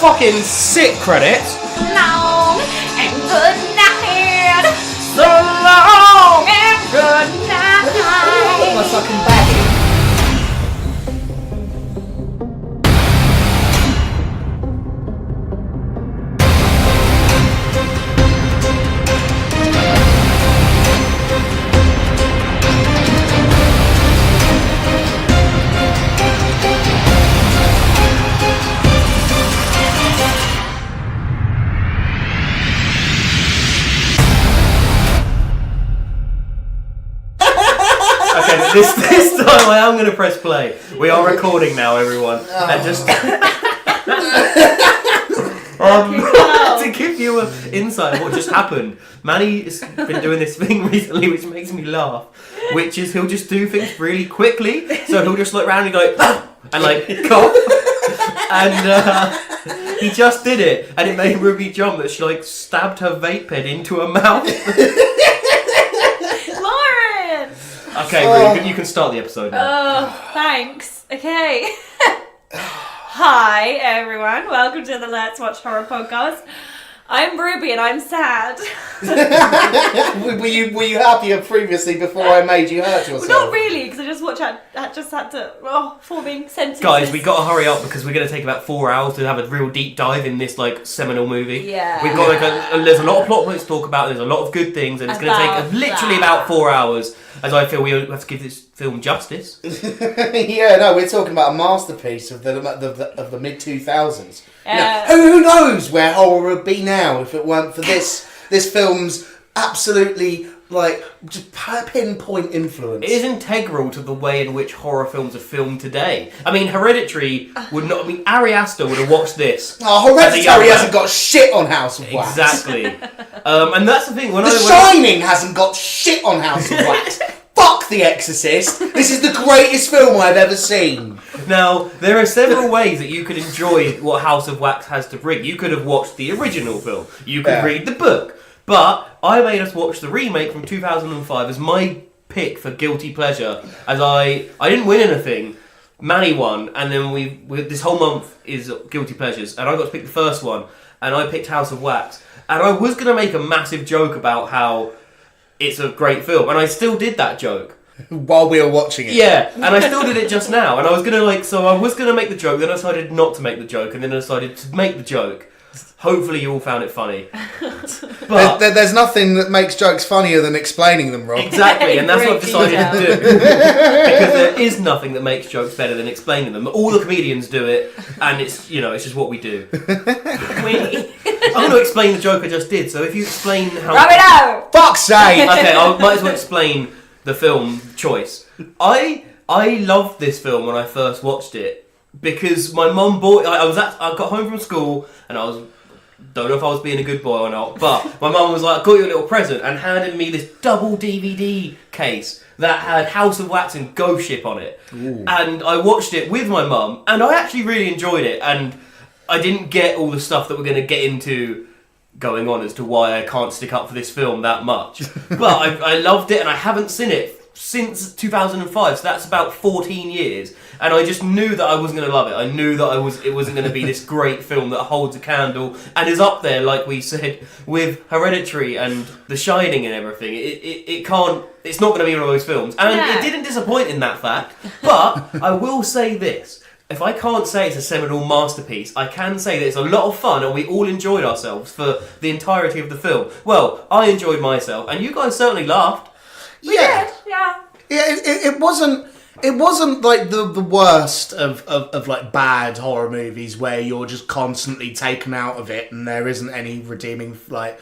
fucking sick credits. Long and good night. So long and good night. my fucking back. This time I am going to press play. We are recording now, everyone. And just to give you an insight of what just happened, Manny's been doing this thing recently which makes me laugh, which is he'll just do things really quickly. So he'll just look around and go, and like, cough. And he just did it. And it made Ruby jump that she like stabbed her vape pen into her mouth. Okay, Ruby, you can start the episode now. Oh, thanks. Okay. Hi, everyone. Welcome to the Let's Watch Horror podcast. I'm Ruby and I'm sad. were you happier previously before I made you hurt yourself? Well, not really, because I just had to forming sentences. Guys, we got to hurry up because we're going to take about 4 hours to have a real deep dive in this like seminal movie. Yeah. We've got there's a lot of plot points to talk about. There's a lot of good things, and it's going to take literally about 4 hours. As I feel we have to give this film justice. Yeah, no, we're talking about a masterpiece of the mid 2000s. Yeah. Who knows where horror would be now if it weren't for this film's absolutely like just pinpoint influence. It is integral to the way in which horror films are filmed today. I mean, Hereditary would not. I mean, Ari Aster would have watched this. Oh, Hereditary hasn't got shit on House of Wax. Exactly. And that's the thing. The Shining hasn't got shit on House of Wax. Fuck The Exorcist. This is the greatest film I've ever seen. Now, there are several ways that you could enjoy what House of Wax has to bring. You could have watched the original film. You could read the book. But I made us watch the remake from 2005 as my pick for guilty pleasure. As I didn't win anything. Manny won. And then we this whole month is guilty pleasures. And I got to pick the first one. And I picked House of Wax. And I was going to make a massive joke about how it's a great film. And I still did that joke. While we were watching it. Yeah, and I still did it just now. And I was going to make the joke, then I decided not to make the joke, and then I decided to make the joke. Hopefully you all found it funny. But there's nothing that makes jokes funnier than explaining them, Rob. Exactly, and that's what I've decided to do. Because there is nothing that makes jokes better than explaining them. All the comedians do it, and it's just what we do. I'm going to explain the joke I just did, so if you explain how... Rub it out! Fuck's sake! Okay, I might as well explain the film choice. I loved this film when I first watched it because my mum bought. I got home from school and don't know if I was being a good boy or not, but my mum was like, "I got you a little present," and handed me this double DVD case that had House of Wax and Ghost Ship on it. Ooh. And I watched it with my mum, and I actually really enjoyed it. And I didn't get all the stuff that we're going to get into going on as to why I can't stick up for this film that much. But I loved it, and I haven't seen it since 2005, so that's about 14 years. And I just knew that I wasn't going to love it. I knew that it wasn't going to be this great film that holds a candle and is up there, like we said, with Hereditary and The Shining and everything. It's not going to be one of those films. And it didn't disappoint in that fact. But I will say this. If I can't say it's a seminal masterpiece, I can say that it's a lot of fun and we all enjoyed ourselves for the entirety of the film. Well, I enjoyed myself, and you guys certainly laughed. Yeah. It wasn't like the worst of like bad horror movies where you're just constantly taken out of it and there isn't any redeeming like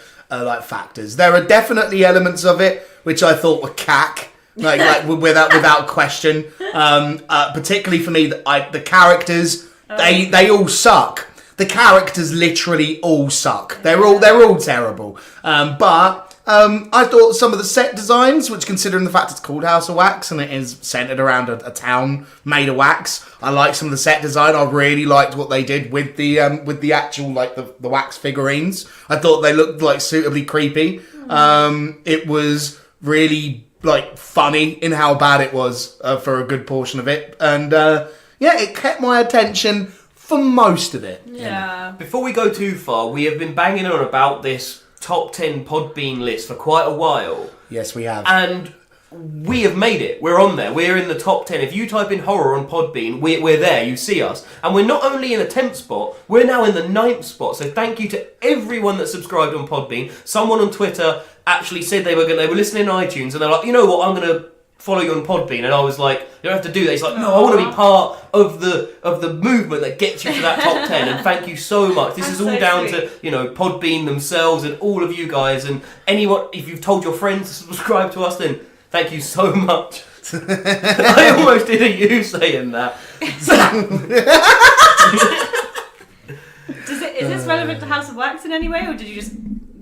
factors. There are definitely elements of it which I thought were cack. Like without question. Particularly for me, the characters they all suck. The characters literally all suck. They're all terrible. But I thought some of the set designs, which considering the fact it's called House of Wax and it is centered around a town made of wax, I like some of the set design. I really liked what they did with the actual like the wax figurines. I thought they looked like suitably creepy. It was really like funny in how bad it was for a good portion of it, and it kept my attention for most of it. Yeah. Before we go too far, we have been banging on about this top 10 Podbean list for quite a while. Yes, we have. And we have made it. We're on there. We're in the top 10. If you type in horror on Podbean, we're there. You see us. And we're not only in the 10th spot, we're now in the 9th spot. So thank you to everyone that subscribed on Podbean. Someone on Twitter actually said they were listening on iTunes, and they're like, you know what, I'm going to follow you on Podbean. And I was like, you don't have to do that. He's like, no, I want to be part of the movement that gets you to that top 10. And thank you so much. This is all down to, Podbean themselves and all of you guys. And anyone, if you've told your friends to subscribe to us, then thank you so much. I almost did a you saying that. Is this relevant to House of Wax in any way, or did you just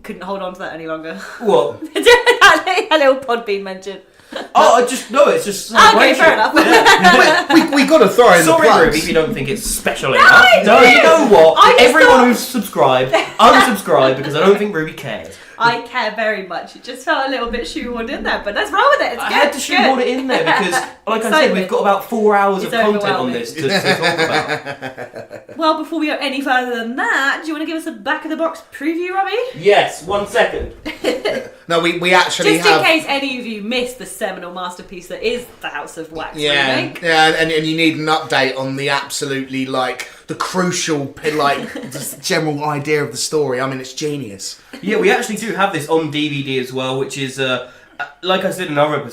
couldn't hold on to that any longer? What? A little Podbean mention. It's just okay, celebration. fair enough. Yeah. we got to throw in the Sorry, plugs. Ruby, if you don't think it's special enough. I No, do. you know what? Everyone thought- who's subscribed, unsubscribe because I don't think Ruby cares. I care very much. It just felt a little bit shoehorned in there, but let's roll with it. It's I good. had to shoehorn it in there because, like I said, we've got about 4 hours of It's content on overwhelming. this to talk about. Well, before we go any further than that, do you want to give us a back of the box preview, Robbie? Yes, 1 second. No, we actually Just have... in case any of you missed the seminal masterpiece that is the House of Wax remake. Yeah, and you need an update on the absolutely, the crucial, just general idea of the story. I mean, it's genius. Yeah, we actually do have this on DVD as well, which is, like I said in other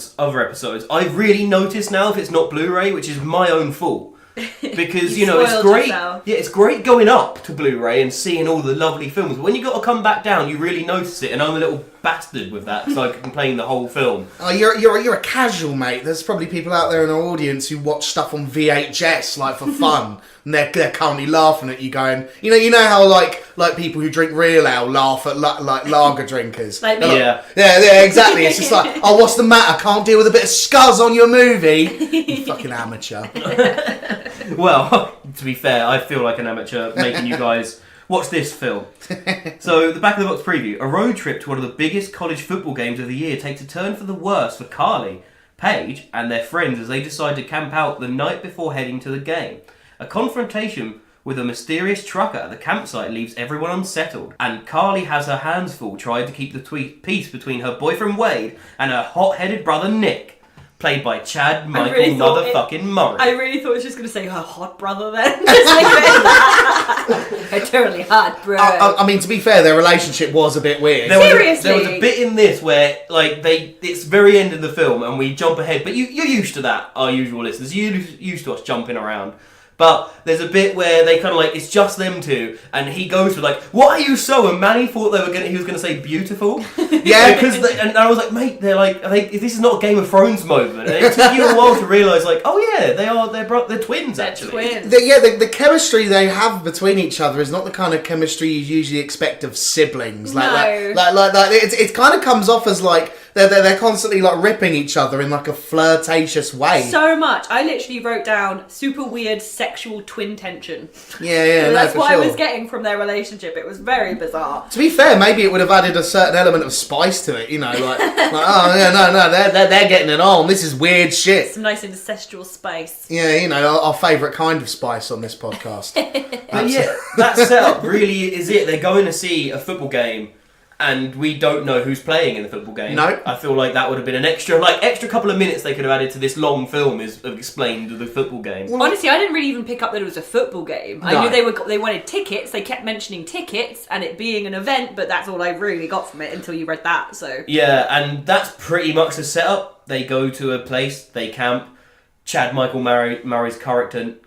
episodes, I've really noticed now if it's not Blu-ray, which is my own fault. Because, You it's spoiled great. yourself. Yeah, it's great going up to Blu-ray and seeing all the lovely films. But when you got to come back down, you really notice it, and I'm a little bastard with that because I can complain the whole film. Oh, you're a casual, mate. There's probably people out there in our audience who watch stuff on VHS, for fun, and they're currently laughing at you, going, you know how like people who drink real ale laugh at lager drinkers. Like me. Yeah. Yeah, exactly. It's just like, oh, what's the matter? Can't deal with a bit of scuzz on your movie. You fucking amateur. Well, to be fair, I feel like an amateur making you guys watch this film. So, the back of the box preview. A road trip to one of the biggest college football games of the year takes a turn for the worse for Carly, Paige, and their friends as they decide to camp out the night before heading to the game. A confrontation with a mysterious trucker at the campsite leaves everyone unsettled, and Carly has her hands full trying to keep the peace between her boyfriend Wade and her hot-headed brother Nick. Played by Chad Michael motherfucking Murray. I really thought it was just going to say her hot brother then. Just like that. Her totally hot bro. I mean, to be fair, their relationship was a bit weird. Seriously? There was a bit in this where, it's very end of the film and we jump ahead, but you're used to that, our usual listeners. You're used to us jumping around. But there's a bit where they kind of it's just them two, and he goes with what are you so? And Manny thought he was gonna say beautiful. Yeah, because and I was like, mate, this is not a Game of Thrones moment. And it took you a while to realise, oh yeah, they're twins actually. Twins. The chemistry they have between each other is not the kind of chemistry you usually expect of siblings. No. It kind of comes off as they're constantly ripping each other in a flirtatious way. So much. I literally wrote down super weird sexual twin tension. Yeah, That's for what sure. I was getting from their relationship. It was very bizarre. To be fair, maybe it would have added a certain element of spice to it. Oh yeah, no, they're getting it on. This is weird shit. Some nice incestual spice. Yeah, our favourite kind of spice on this podcast. But yeah, that setup really is it. They're going to see a football game, and we don't know who's playing in the football game. No. I feel like that would have been an extra couple of minutes they could have added to this long film is explained the football game. Honestly, I didn't really even pick up that it was a football game. I knew they wanted tickets. They kept mentioning tickets and it being an event, but that's all I really got from it until you read that. So Yeah, and that's pretty much the setup. They go to a place, they camp. Chad Michael Murray's character Nick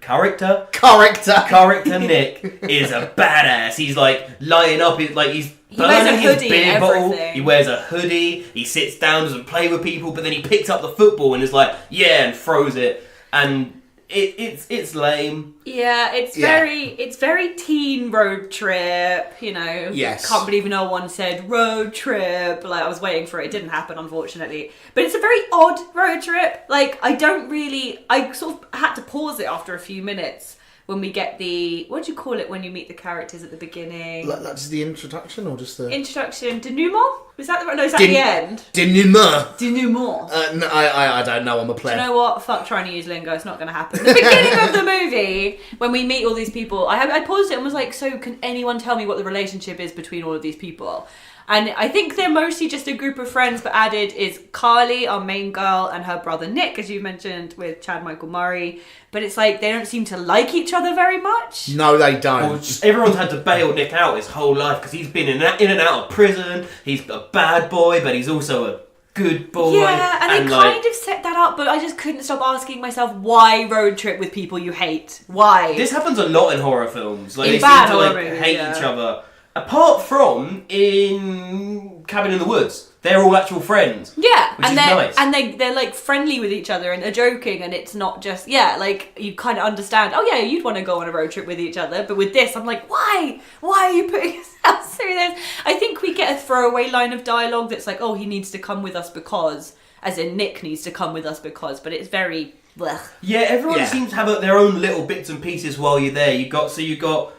is a badass. He's lighting up. He's He wears a burning his hoodie beer and bottle. everything. He wears a hoodie. He sits down, doesn't play with people, but then he picks up the football and is and throws it. And it's lame. yeah, it's very teen road trip. Yes. Can't believe no one said road trip. I was waiting for it. It didn't happen, unfortunately. But it's a very odd road trip. I sort of had to pause it after a few minutes when we get the, what do you call it when you meet the characters at the beginning? That's the introduction or just the... Introduction, denouement? Was that the right? No, is that the end? Denouement. Denouement. No, I don't know, I'm a player. Do you know what? Fuck trying to use lingo, it's not going to happen. The beginning of the movie, when we meet all these people, I paused it and was like, so can anyone tell me what the relationship is between all of these people? And I think they're mostly just a group of friends, but added is Carly, our main girl, and her brother Nick, as you mentioned, with Chad Michael Murray. But it's like, they don't seem to like each other very much. No, they don't. Well, everyone's had to bail Nick out his whole life because he's been in and out of prison. He's a bad boy, but he's also a good boy. Yeah, and they kind of set that up, but I just couldn't stop asking myself, why road trip with people you hate? Why? This happens a lot in horror films. Like, In they bad seem to horror movies, hate yeah. each other. Apart from in Cabin in the Woods. They're all actual friends. Yeah, which and is they're nice. and they're like friendly with each other and they're joking, and it's not just like you kind of understand. Oh yeah, you'd want to go on a road trip with each other, but with this, I'm like, why? Why are you putting yourself through this? I think we get a throwaway line of dialogue that's like, oh, he needs to come with us because, as in Nick needs to come with us because, but it's very. Blech. Yeah, everyone seems to have their own little bits and pieces while you're there. You got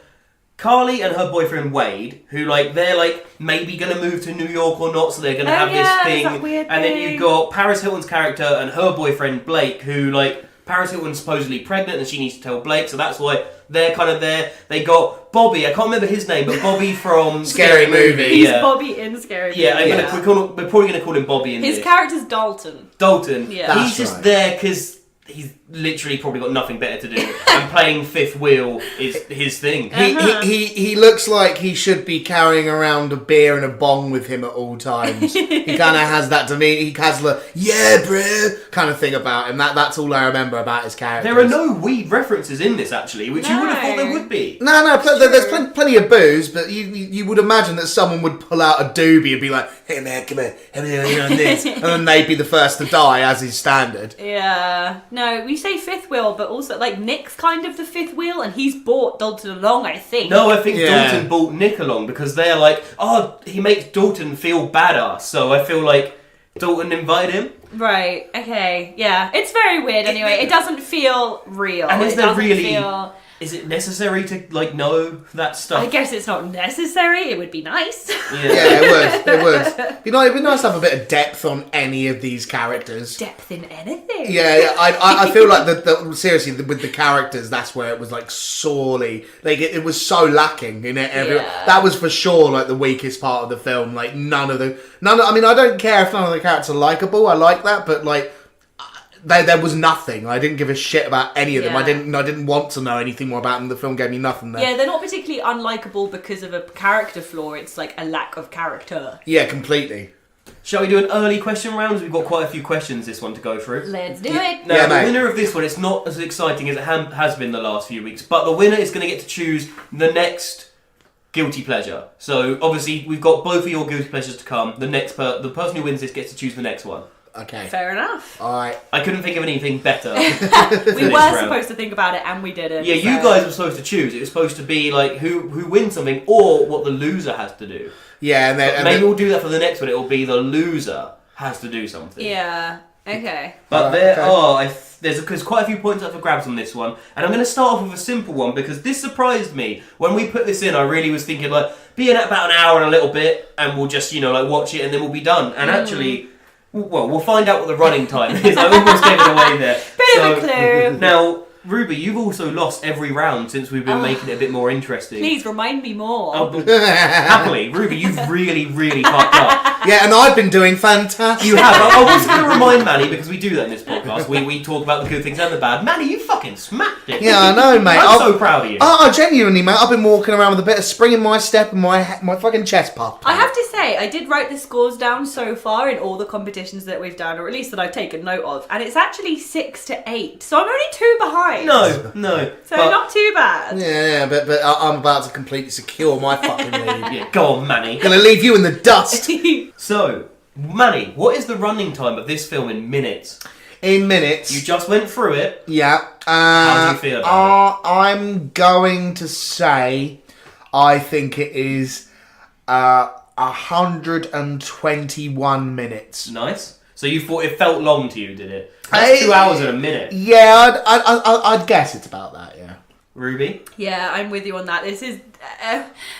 Carly and her boyfriend Wade, who they're maybe gonna move to New York or not, so they're gonna have this thing. That weird and thing. then you got Paris Hilton's character and her boyfriend Blake, who Paris Hilton's supposedly pregnant and she needs to tell Blake, so that's why they're kind of there. They got Bobby, I can't remember his name, but Bobby from Scary Movie. He's Bobby in Scary Movie. Yeah, we're probably gonna call him Bobby in His this. character's Dalton. Yeah. He's just there because he's literally probably got nothing better to do, and playing fifth wheel is his thing. He looks like he should be carrying around a beer and a bong with him at all times. He kind of has that demeanor. He has the yeah, bro kind of thing about him. That's all I remember about his character. There are no weed references in this actually, which you would have thought there would be. No, there's plenty of booze, but you would imagine that someone would pull out a doobie and be like, "Hey man, come here, have you on this?" and then they'd be the first to die, as is standard. Yeah. No, we say fifth wheel, but also Nick's kind of the fifth wheel, and he's brought Dalton along, I think. No, I think Dalton brought Nick along because they're like, oh, he makes Dalton feel badass, so I feel like Dalton invited him. Right. Okay. Yeah. It's very weird. Anyway, it doesn't feel real. And it doesn't feel... Is it necessary to know that stuff? I guess it's not necessary. It would be nice. Yeah, it would. It'd be nice to have a bit of depth on any of these characters. Depth in anything. Yeah. I feel like seriously with the characters, that's where it was sorely it was so lacking in it. That was for sure the weakest part of the film. I mean, I don't care if none of the characters are likable. I like that, but there was nothing. I didn't give a shit about any of them. I didn't want to know anything more about them. The film gave me nothing there. Yeah, they're not particularly unlikable because of a character flaw. It's a lack of character. Yeah, completely. Shall we do an early question round? We've got quite a few questions this one to go through. Let's do it. Now, the winner of this one, it's not as exciting as it has been the last few weeks, but the winner is going to get to choose the next guilty pleasure. So, obviously, we've got both of your guilty pleasures to come. The person who wins this gets to choose the next one. Okay. Fair enough. Alright. I couldn't think of anything better. We were supposed to think about it and we didn't. Yeah, you guys were supposed to choose. It was supposed to be who wins something or what the loser has to do. Yeah, and maybe we'll do that for the next one. It will be the loser has to do something. Yeah. Okay. But there's quite a few points up for grabs on this one, and I'm going to start off with a simple one because this surprised me when we put this in. I really was thinking be in at about an hour and a little bit, and we'll just watch it and then we'll be done. And actually. Well, we'll find out what the running time is. I almost gave it away there. Bit of a clue. Now, Ruby, you've also lost every round since we've been making it a bit more interesting. Please remind me more. Happily, Ruby, you've really, really fucked up. Yeah, and I've been doing fantastic. You have. I was going to remind Manny, because we do that in this podcast. We talk about the good things and the bad. Manny, you fucking smacked it. Yeah, I know, mate. I'm so proud of you. I genuinely, mate, I've been walking around with a bit of spring in my step and my fucking chest puffed. I have to say, I did write the scores down so far in all the competitions that we've done, or at least that I've taken note of, and it's actually 6-8. So I'm only 2 behind. No. So not too bad. Yeah, but I'm about to completely secure my fucking lead. Yeah, go on, Manny. Gonna leave you in the dust. So, Manny, what is the running time of this film in minutes? In minutes. You just went through it. Yeah. How do you feel about it? I'm going to say I think it is 121 minutes. Nice. So you thought it felt long to you, did it? That's 2 hours and a minute. Yeah, I'd guess it's about that, yeah. Ruby? Yeah, I'm with you on that. This is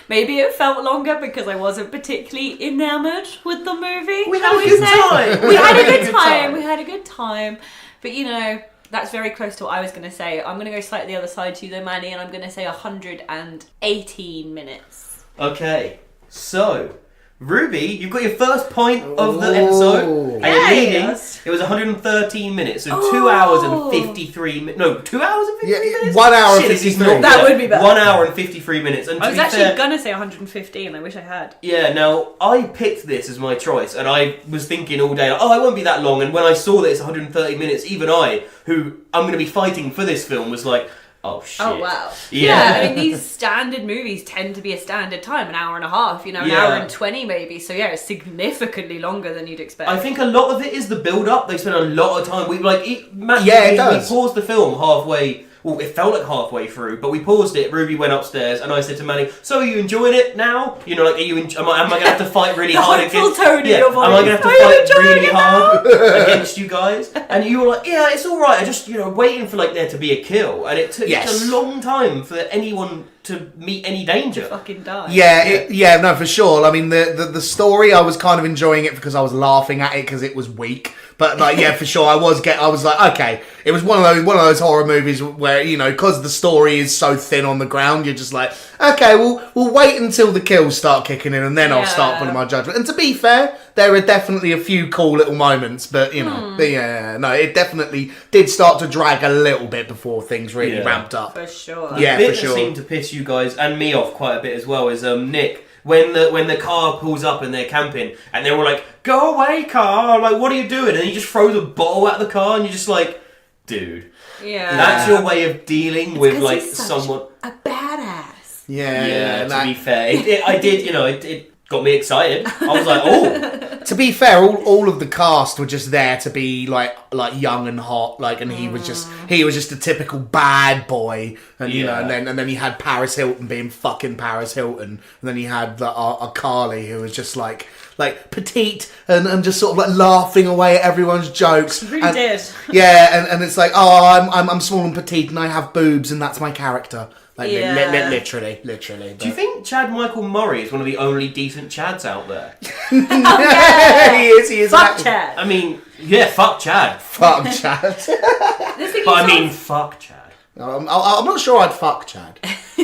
maybe it felt longer because I wasn't particularly enamoured with the movie. We had a good time. We had a good time. We had a good time. But you know, that's very close to what I was going to say. I'm going to go slightly the other side to you though, Manny, and I'm going to say 118 minutes. Okay, so Ruby, you've got your first point of the episode, and you're leading. Yes. It was 113 minutes, so 2 hours and 53 minutes. No, 2 hours and 53 minutes? 1 hour and Shit, this is 53. not That good. would be better. 1 hour and 53 minutes. And I was to be actually fair, going to say 115. I wish I had. yeah, now, I picked this as my choice, and I was thinking all day, like, oh, it won't be that long, and when I saw that it's 130 minutes, even I, who I'm going to be fighting for this film, was like, oh, shit. Oh, wow. Yeah. I mean, these standard movies tend to be a standard time, an hour and a half, you know, an Yeah. hour and 20 maybe. So, yeah, it's significantly longer than you'd expect. I think a lot of it is the build-up. They spend a lot of time. We Yeah, it does. We paused the film halfway. Well, it felt like halfway through, but we paused it. Ruby went upstairs, and I said to Manny, "So, are you enjoying it now? You know, like, are you? Am I going to have to fight really The hard hopeful against? tone in your voice. Am I going to have to Are you fight enjoying really it hard against you guys?" And you were like, "Yeah, it's all right. I just, waiting for like there to be a kill, and it took Yes. a long time for anyone to meet any danger." Fucking die. Yeah, no, for sure. I mean, the story, I was kind of enjoying it because I was laughing at it because it was weak. But like, yeah, for sure, I was like, okay, it was one of those horror movies where because the story is so thin on the ground, you're just like, okay, we'll wait until the kills start kicking in, and then I'll start putting my judgment. And to be fair, there are definitely a few cool little moments, but it definitely did start to drag a little bit before things really ramped up. For sure. Yeah, The bit for sure. that seemed to piss you guys and me off quite a bit as well is Nick. When the car pulls up and they're camping and they're all like, "Go away, car!" Like, what are you doing? And he just throws a bottle at the car, and you're just like, dude, Yeah. that's your way of dealing with 'cause like he's such someone. a badass. Yeah. To be fair, it got me excited. I was like, oh. To be fair, all of the cast were just there to be like young and hot, and he was just a typical bad boy, and and then you had Paris Hilton being fucking Paris Hilton, and then you had a Carly who was just like petite and just sort of like laughing away at everyone's jokes. She really did. Yeah, and it's like, oh, I'm small and petite and I have boobs and that's my character. Like literally. Do you think Chad Michael Murray is one of the only decent Chads out there? He is. Fuck Chad. I mean, yeah, fuck Chad. Fuck Chad. The thing is, Fuck Chad. I'm not sure I'd fuck Chad.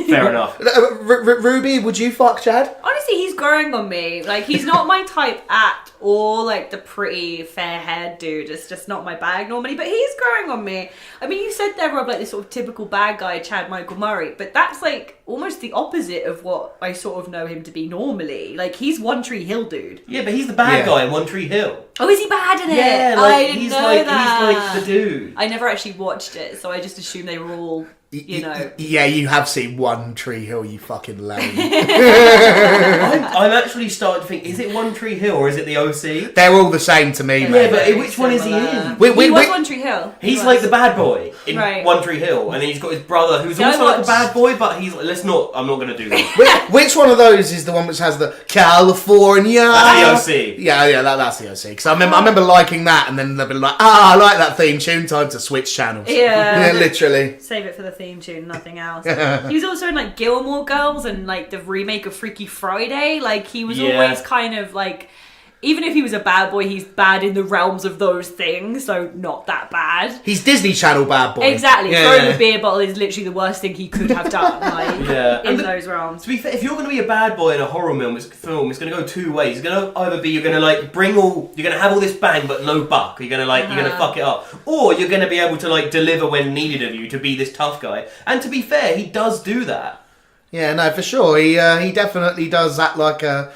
Fair enough. Ruby, would you fuck Chad? honestly, he's growing on me. Like, he's not my type at all. Like, the pretty, fair-haired dude is just not my bag normally. But he's growing on me. I mean, you said there, Rob, like this sort of typical bad guy, Chad Michael Murray. But that's, like, almost the opposite of what I sort of know him to be normally. Like, he's One Tree Hill dude. Yeah, but he's the bad guy in One Tree Hill. Oh, is he bad in it? Yeah, I like, didn't he's know like that. he's like the dude. I never actually watched it, so I just assumed they were all, you know. Yeah, you have seen One Tree Hill, you fucking lame. I'm actually starting to think, is it One Tree Hill or is it the OC? They're all the same to me, Yeah, mate. but which one is he in? He was One Tree Hill. He's like the bad boy in Right. One Tree Hill, and he's got his brother who's Yeah, I also like a watched- bad boy, but he's like, I'm not going to do that. Which one of those is the one which has the California? That's the OC. Yeah, that's the OC. Because I remember liking that, and then they'll be like, I like that theme tune. Time to switch channels. Yeah. Literally. Save it for the theme tune, nothing else. He was also in like Gilmore Girls and like the remake of Freaky Friday. Like he was always kind of like, even if he was a bad boy, he's bad in the realms of those things, so not that bad. He's Disney Channel bad boy. Exactly. Yeah. Throwing a beer bottle is literally the worst thing he could have done. Like Yeah. those realms. To be fair, if you're going to be a bad boy in a horror film, it's going to go two ways. It's going to either be you're going to like you're going to have all this bang but no buck. You're going to you're going to fuck it up, or you're going to be able to like deliver when needed of you to be this tough guy. And to be fair, he does do that. Yeah, no, for sure. He definitely does act like a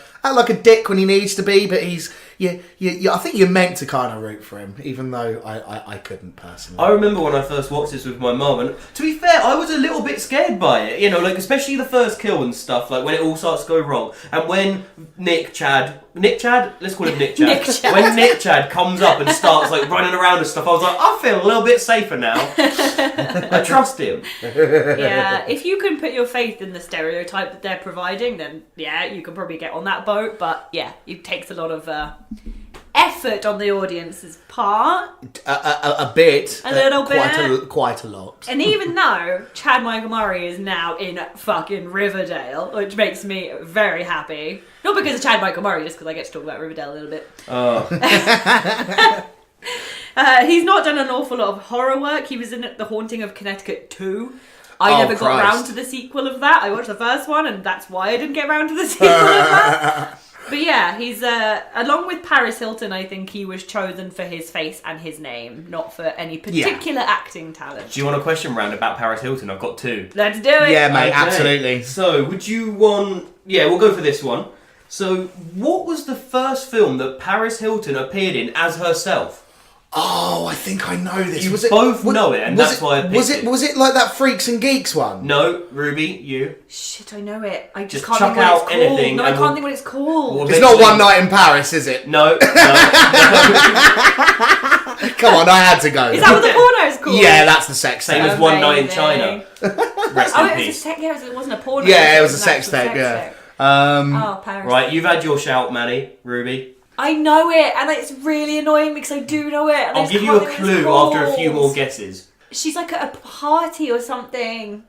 dick when he needs to be, but he's I think you're meant to kind of root for him, even though I couldn't personally. I remember when I first watched this with my mum, and to be fair, I was a little bit scared by it. You know, like especially the first kill and stuff, like when it all starts to go wrong, and when Nick Chad, let's call him Nick Chad. Nick Chad. When Nick Chad comes up and starts like running around and stuff, I was like, I feel a little bit safer now. I trust him. Yeah, if you can put your faith in the stereotype that they're providing, then yeah, you can probably get on that boat. But yeah, it takes a lot of effort on the audience's part. A bit. A little bit. Quite a lot. And even though Chad Michael Murray is now in fucking Riverdale, which makes me very happy. Not because of Chad Michael Murray, just because I get to talk about Riverdale a little bit. Oh. He's not done an awful lot of horror work. He was in The Haunting of Connecticut 2. I never got around to the sequel of that. I watched the first one, and that's why I didn't get around to the sequel of that. But yeah, he's, along with Paris Hilton, I think he was chosen for his face and his name, not for any particular acting talent. Do you want a question round about Paris Hilton? I've got 2. Let's do it. Yeah, mate, Okay. absolutely. So, would you want... Yeah, we'll go for this one. So, what was the first film that Paris Hilton appeared in as herself? Oh, I think I know this. You both know it, and that's why I picked it. Was it like that Freaks and Geeks one? No, Ruby, you. Shit, I know it. I just Just can't chuck think what out it's called. anything No, I and can't think what it's called. Well, It's not One Night in Paris, is it? No. Come on, I had to go. Is that what the porno's called? Yeah, that's the sex Same tape. as One Night in China. Rest Oh, in it was a peace. it wasn't a porno. Yeah, it was a an sex actual tape, yeah. tape. Oh, Paris. Right, you've had your shout, Maddie, Ruby. I know it, and it's really annoying because I do know it. And I I'll just give you can't a think what it's clue after a few called. more guesses. She's like at a party or something.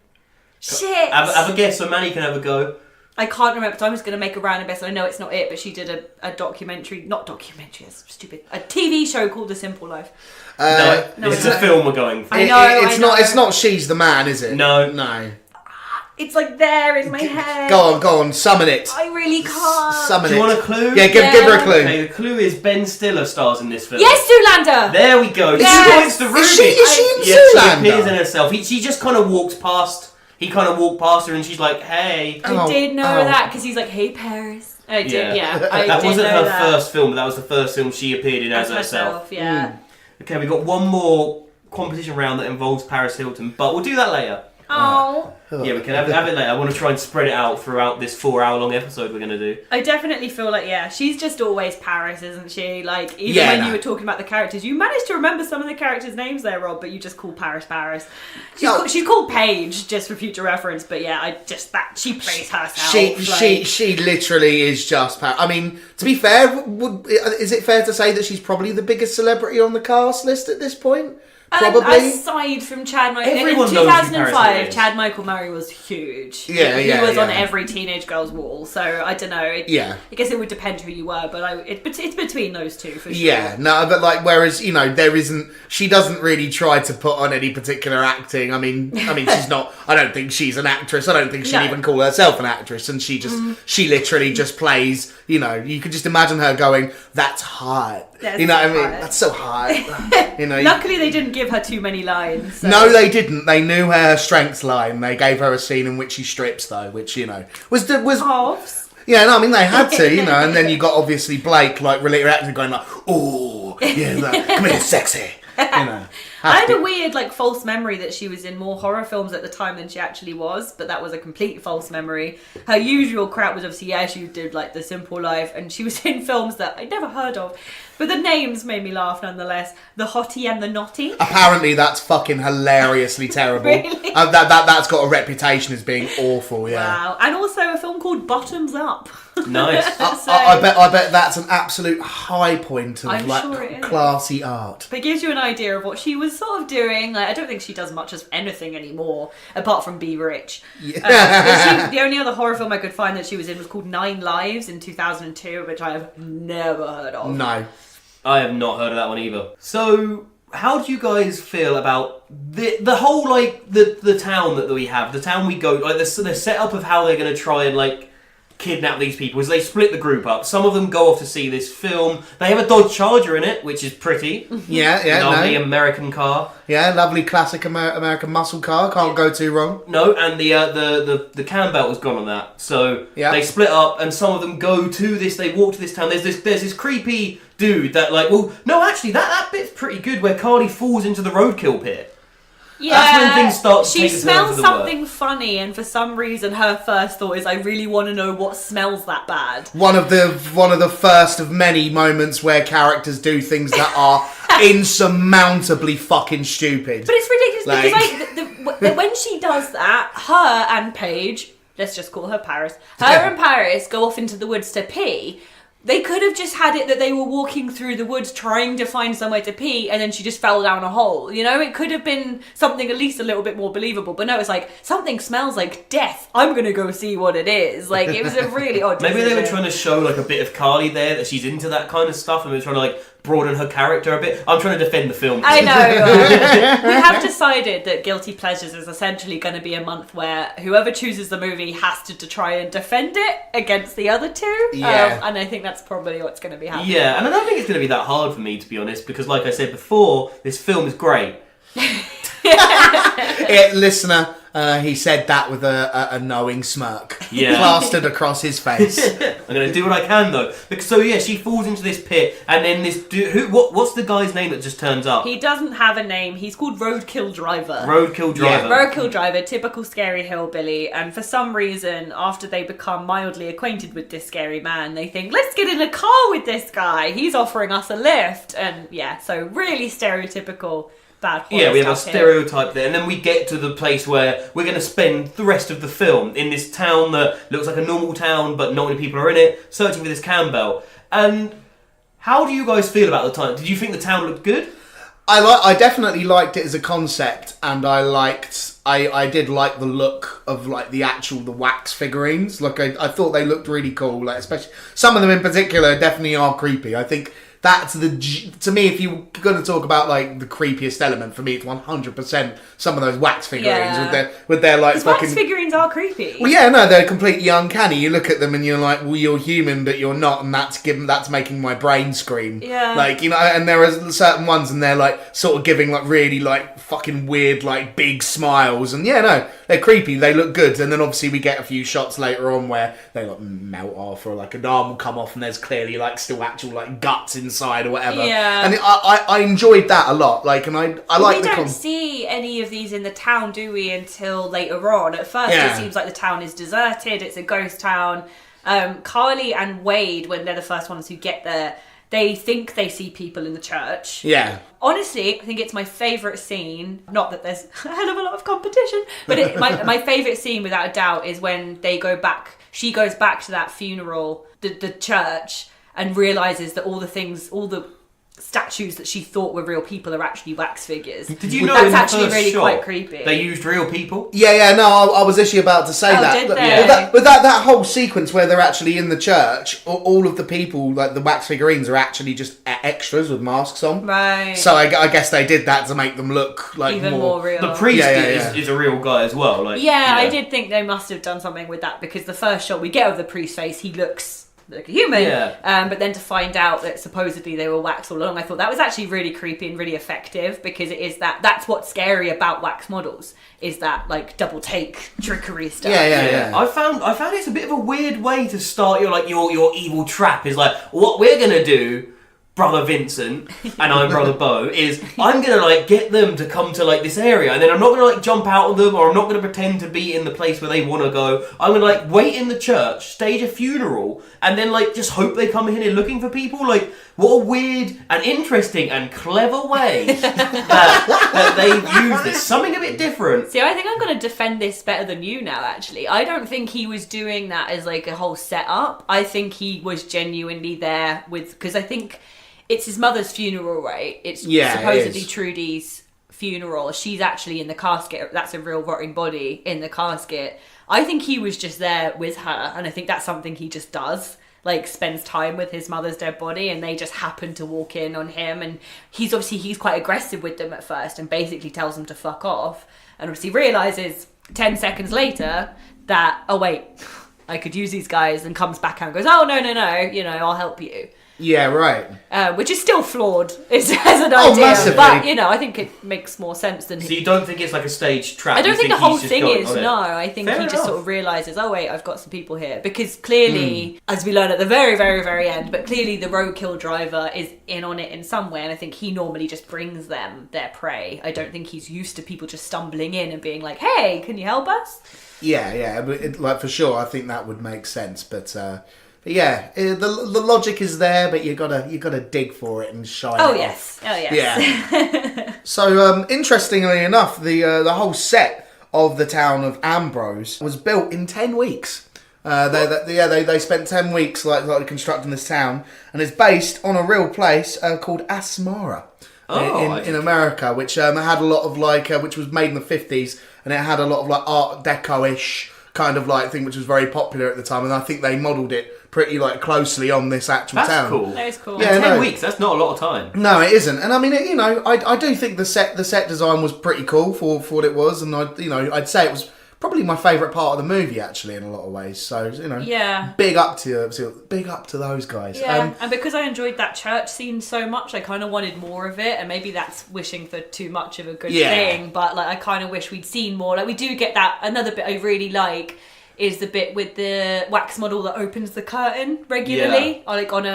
Shit. Have a guess so Maddie can have a go. I can't remember, so I'm just going to make a random guess. I know it's not it, but she did a documentary, not documentary, that's stupid, a TV show called The Simple Life. No, no, it's no. a film we're going for. I know, It's not She's the Man, is it? No. It's like there in my head. Go on, summon it. I really can't. Summon Do it. you want a clue? Yeah, give her a clue. Okay, the clue is Ben Stiller stars in this film. Yes, Zoolander! There we go. Yes. She points to Ruby. Is she in Yes, she Zoolander? appears in herself. She just kind of walks past. He kind of walked past her and she's like, hey. I did know that because he's like, hey, Paris. I did, yeah. That wasn't her first film, but that was the first film she appeared in as herself. Yeah. Okay, we've got one more competition round that involves Paris Hilton, but we'll do that later. Oh. Yeah, we can have it later. I want to try and spread it out throughout this 4-hour-long episode we're going to do. I definitely feel like, she's just always Paris, isn't she? Like, even when you were talking about the characters, you managed to remember some of the characters' names there, Rob, but you just call Paris. She's called Paige, just for future reference, but she plays herself. She literally is just Paris. I mean, to be fair, is it fair to say that she's probably the biggest celebrity on the cast list at this point? Probably. Aside from Chad Michael, Everyone in knows who Paris 2005, Hilton is. Chad Michael Murray was huge. He was on every teenage girl's wall. So I don't know. I guess it would depend who you were, but it's between those two for sure. Yeah, no, but like, whereas there isn't. She doesn't really try to put on any particular acting. I mean, she's not. I don't think she's an actress. I don't think she'd even call herself an actress. And she literally just plays. You could just imagine her going, "That's hot." That's you know what I mean? hot. That's so hot. Luckily, they didn't give her too many lines. So. No, they didn't. They knew her strengths line. They gave her a scene in which she strips, though, which was. Halves. Yeah, no, I mean they had to, and then you got obviously Blake like related acting going like, "Oh, yeah, come here, sexy," I had a weird false memory that she was in more horror films at the time than she actually was, but that was a complete false memory. Her usual crap was obviously she did The Simple Life, and she was in films that I'd never heard of, but the names made me laugh nonetheless. The Hottie and the Naughty. Apparently, that's fucking hilariously terrible. Really? That's got a reputation as being awful. Yeah. Wow, and also a film called Bottoms Up. Nice. I bet that's an absolute high point of sure it is. classy art. But it gives you an idea of what she was sort of doing. I don't think she does much of anything anymore, apart from be rich. Yeah. The only other horror film I could find that she was in was called 9 Lives in 2002, which I have never heard of. No. I have not heard of that one either. So, how do you guys feel about the whole the town that we have, the town we go, the setup of how they're going to try and kidnap these people is they split the group up. Some of them go off to see this film. They have a Dodge Charger in it, which is pretty. Yeah, lovely American car. Yeah, lovely classic American muscle car. Can't go too wrong. No, and the cam belt was gone on that. So they split up, and some of them go to this. They walk to this town. There's this creepy dude that no, actually that bit's pretty good where Carly falls into the roadkill pit. Yeah, that's when things start to she take a turn smells for the something funny, and for some reason, her first thought is, "I really want to know what smells that bad." One of the first of many moments where characters do things that are insurmountably fucking stupid. But it's ridiculous because when she does that, her and Paige, let's just call her Paris, and Paris go off into the woods to pee. They could have just had it that they were walking through the woods trying to find somewhere to pee, and then she just fell down a hole. You know, it could have been something at least a little bit more believable. But no, it's like, something smells like death. I'm going to go see what it is. Like, it was a really odd decision. Maybe they were trying to show like a bit of Carly there, that she's into that kind of stuff, and they're trying to like broaden her character a bit. I'm trying to defend the film. I know. We have decided that Guilty Pleasures is essentially going to be a month where whoever chooses the movie has to try and defend it against the other two. Yeah. And I think that's probably what's going to be happening. Yeah, and I don't think it's going to be that hard for me, to be honest, because like I said before, this film is great. Listener, he said that with a knowing smirk. Yeah. Plastered across his face. I'm going to do what I can, though. Because, so, yeah, she falls into this pit, and then this dude... What's the guy's name that just turns up? He doesn't have a name. He's called Roadkill Driver. Roadkill Driver. Yeah. Roadkill Driver, typical scary hillbilly. And for some reason, after they become mildly acquainted with this scary man, they think, let's get in a car with this guy. He's offering us a lift. And, yeah, so really stereotypical... bad horror. Yeah, we have a stuff stereotype there, and then we get to the place where we're going to spend the rest of the film in this town that looks like a normal town, but not many people are in it, searching for this Campbell. And how do you guys feel about the time? Did you think the town looked good? I definitely liked it as a concept, and I did like the look of like the wax figurines. Look, I thought they looked really cool. Like, especially some of them in particular definitely are creepy. I think that's to me, if you're going to talk about like the creepiest element, for me it's 100% some of those wax figurines with their like fucking wax figurines are creepy. Well, yeah, no, they're completely uncanny. You look at them and you're like, well, you're human, but you're not, and that's making my brain scream. Yeah, like, you know, and there are certain ones, and they're like sort of giving like really like fucking weird like big smiles, and yeah, no, they're creepy. They look good, and then obviously we get a few shots later on where they like melt off, or like an arm will come off, and there's clearly like still actual like guts inside or whatever. Yeah, and I enjoyed that a lot. Like, and I like we the don't see any of these in the town, do we? Until later on. At first, it seems like the town is deserted. It's a ghost town. Carly and Wade, when they're the first ones who get there, they think they see people in the church. Yeah. Honestly, I think it's my favourite scene. Not that there's a hell of a lot of competition, but my favourite scene, without a doubt, is when they go back. She goes back to that funeral, the church, and realises that all the statues that she thought were real people are actually wax figures. Did you know that's in the actually first really shot, quite creepy? They used real people? Yeah, no, I was actually about to say that. Did But, they? but that whole sequence where they're actually in the church, all of the people, like the wax figurines, are actually just extras with masks on. Right. So I guess they did that to make them look like even more real. The priest is a real guy as well. Like, I did think they must have done something with that, because the first shot we get of the priest's face, he looks like a human. Yeah. But then to find out that supposedly they were wax all along, I thought that was actually really creepy and really effective, because it is that's what's scary about wax models, is that like double take trickery stuff. Yeah. I found it's a bit of a weird way to start your evil trap. Is like, what we're gonna do, Brother Vincent and I'm Brother Bo, is I'm gonna like get them to come to like this area, and then I'm not gonna like jump out of them, or I'm not gonna pretend to be in the place where they want to go. I'm gonna like wait in the church, stage a funeral, and then like just hope they come in here looking for people. Like, what a weird and interesting and clever way that they've used this. Something a bit different. See, I think I'm going to defend this better than you now, actually. I don't think he was doing that as like a whole setup. I think he was genuinely there because I think it's his mother's funeral, right? It's supposedly Trudy's funeral. She's actually in the casket. That's a real rotting body in the casket. I think he was just there with her, and I think that's something he just does. Like, spends time with his mother's dead body, and they just happen to walk in on him, and he's quite aggressive with them at first and basically tells them to fuck off, and obviously realises 10 seconds later that, oh wait, I could use these guys, and comes back out and goes, oh no, I'll help you. Yeah, right. Which is still flawed as an idea, massively. but I think it makes more sense than. So you don't think it's like a stage trap? I don't think the whole thing is. No, I think Fair he just enough. sort of realizes, oh wait, I've got some people here, because clearly, as we learn at the very, very, very end, but clearly the roadkill driver is in on it in some way, and I think he normally just brings them their prey. I don't think he's used to people just stumbling in and being like, hey, can you help us? Yeah, but like for sure, I think that would make sense, but yeah, the logic is there, but you gotta dig for it and shine. Oh it yes. off. Oh yes. Yeah. So interestingly enough, the whole set of the town of Ambrose was built in 10 weeks. They spent 10 weeks like constructing this town, and it's based on a real place called Asmara in America, which had a lot of which was made in the 50s, and it had a lot of like Art Deco-ish kind of like thing, which was very popular at the time, and I think they modelled it pretty like closely on this actual town. That's cool. That is cool. Yeah, 10 weeks, that's not a lot of time. No, it isn't. And I mean, I do think the set design was pretty cool for what it was, and I'd say it was probably my favourite part of the movie, actually, in a lot of ways. So, big up to those guys. Yeah, and because I enjoyed that church scene so much, I kind of wanted more of it, and maybe that's wishing for too much of a good thing, but like I kind of wish we'd seen more. Like we do get that. Another bit I really like is the bit with the wax model that opens the curtain regularly, or like on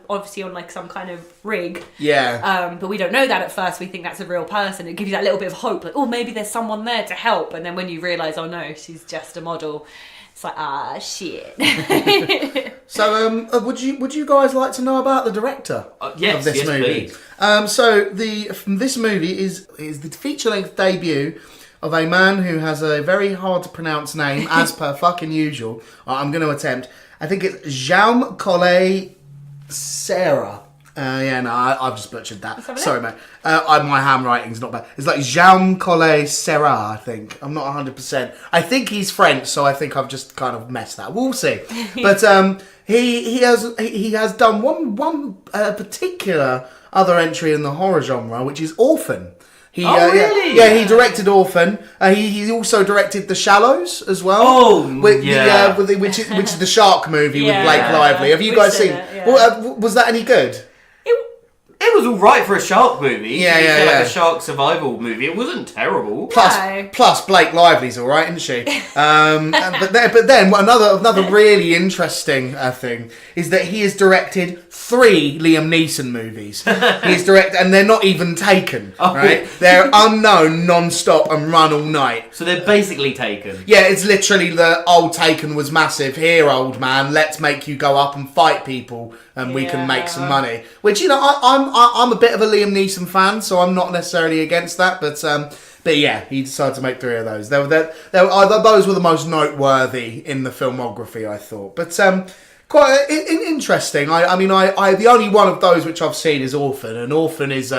obviously on like some kind of rig. Yeah. But we don't know that at first. We think that's a real person. It gives you that little bit of hope, like, oh, maybe there's someone there to help. And then when you realise, oh no, she's just a model, it's like, shit. So, would you guys like to know about the director of this movie? Please. So this movie is the feature-length debut of a man who has a very hard to pronounce name, as per fucking usual. I'm going to attempt. I think it's Jaume Collet Serra. I've just butchered that. Sorry, mate. My handwriting's not bad. It's like Jaume Collet Serra, I think. I'm not 100%. I think he's French, so I think I've just kind of messed that. We'll see. But he has done one particular other entry in the horror genre, which is Orphan. Really? Yeah, he directed Orphan. He also directed The Shallows as well. Oh, which is the shark movie with Blake Lively. Have you guys seen it? Was that any good? It was alright for a shark movie. Yeah. Like a shark survival movie. It wasn't terrible. Plus Blake Lively's alright, isn't she? But then another really interesting thing is that he has directed 3 Liam Neeson movies. And they're not even taken. Right? They're unknown, non-stop, and run all night. So they're basically Taken. Yeah, it's literally the old Taken was massive. Here, old man, let's make you go up and fight people, and we can make some money. Which I'm a bit of a Liam Neeson fan, so I'm not necessarily against that. But yeah, he decided to make 3 of those. Those were the most noteworthy in the filmography, I thought. But quite interesting. The only one of those which I've seen is Orphan, and Orphan is.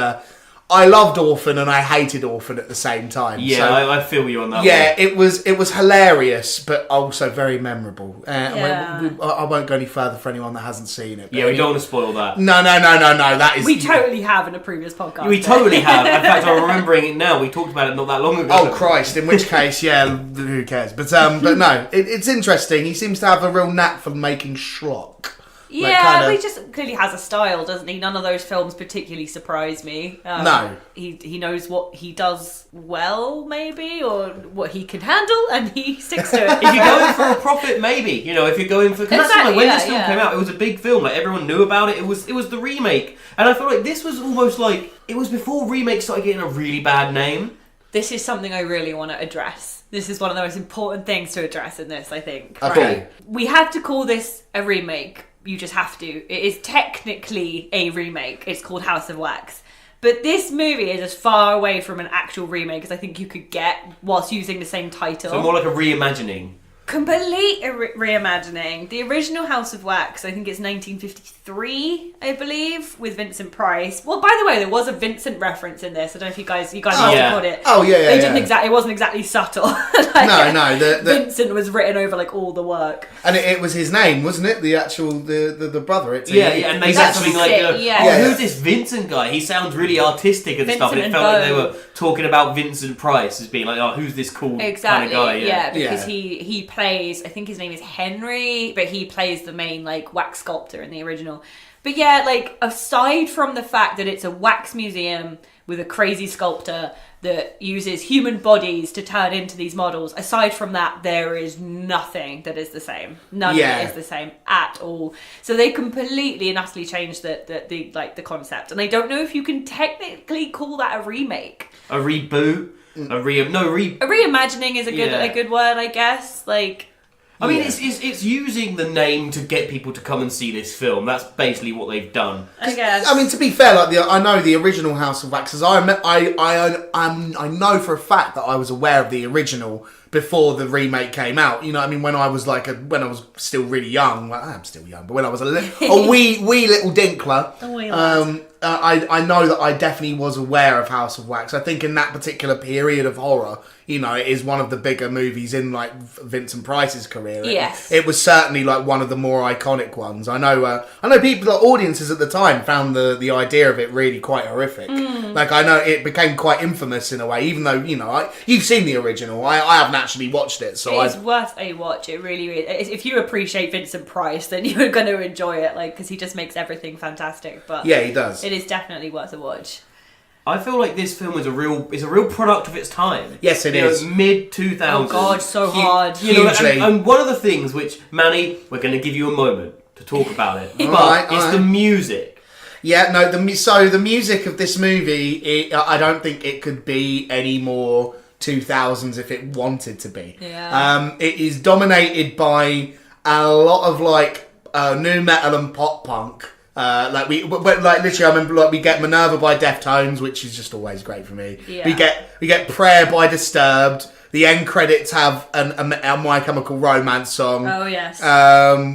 I loved Orphan and I hated Orphan at the same time. Yeah, so, I feel you on that one. Yeah, it was hilarious, but also very memorable. I won't go any further for anyone that hasn't seen it. Yeah, we don't want to spoil that. No. That is. We totally have in a previous podcast. We totally have. In fact, I'm remembering it now. We talked about it not that long ago. Oh Christ! In which case, yeah, who cares? But no, it's interesting. He seems to have a real knack for making schlock. Yeah, he just clearly has a style, doesn't he? None of those films particularly surprise me. No. He knows what he does well, maybe, or what he can handle, and he sticks to it. If you're going for a profit, maybe. If you're going for... Because that's when this film came out, it was a big film. Like, everyone knew about it. It was the remake. And I feel like this was almost like... It was before remakes started getting a really bad name. This is something I really want to address. This is one of the most important things to address in this, I think. Okay. Right? We have to call this a remake. You just have to. It is technically a remake. It's called House of Wax. But this movie is as far away from an actual remake as I think you could get whilst using the same title. So more like a reimagining. Complete reimagining. The original House of Wax, I think it's 1953, I believe, with Vincent Price. Well, by the way, there was a Vincent reference in this. I don't know if you guys caught it. Oh yeah, They didn't exactly. It wasn't exactly subtle. No. Vincent was written over like all the work, and it was his name, wasn't it? The actual the brother. And they said something like, "Who's this Vincent guy? He sounds really artistic and stuff." And it felt like they were talking about Vincent Price as being like, "Oh, who's this cool kind of guy?" Yeah, because he plays, I think his name is Henry, but he plays the main like wax sculptor in the original. But yeah, like aside from the fact that it's a wax museum with a crazy sculptor that uses human bodies to turn into these models, aside from that, there is nothing that is the same. None of it is the same at all. So they completely and utterly changed the concept. And I don't know if you can technically call that a remake. A reboot? A reimagining is a good word, I guess. Like, I mean, it's using the name to get people to come and see this film. That's basically what they've done. I guess. I mean, to be fair, I know the original House of Wax. I know for a fact that I was aware of the original before the remake came out. You know what I mean? When I was when I was still really young, well, I am still young, but when I was a wee little dinkler, I know that I definitely was aware of House of Wax. I think in that particular period of horror, you know, it is one of the bigger movies in like Vincent Price's career. Yes, it was certainly like one of the more iconic ones. I know people, like audiences at the time, found the idea of it really quite horrific. Like I know it became quite infamous in a way, even though, you know, you've seen the original. I haven't actually watched it, so it's worth a watch. It really is. If you appreciate Vincent Price, then you're going to enjoy it, like, because he just makes everything fantastic. But yeah, he does. It is definitely worth a watch. I feel like this film is a real product of its time. Yes, it is. Mid 2000s. Oh God, so hard. You know, Hugely. and one of the things which, Manny, we're going to give you a moment to talk about it, but Alright, it's the music. Yeah, no. The music of this movie, I don't think it could be any more 2000s if it wanted to be. Yeah. It is dominated by a lot of like nu metal and pop punk. Like literally, I remember like we get Minerva by Deftones, which is just always great for me. Yeah. We get Prayer by Disturbed. The end credits have a My Chemical Romance song. Oh yes.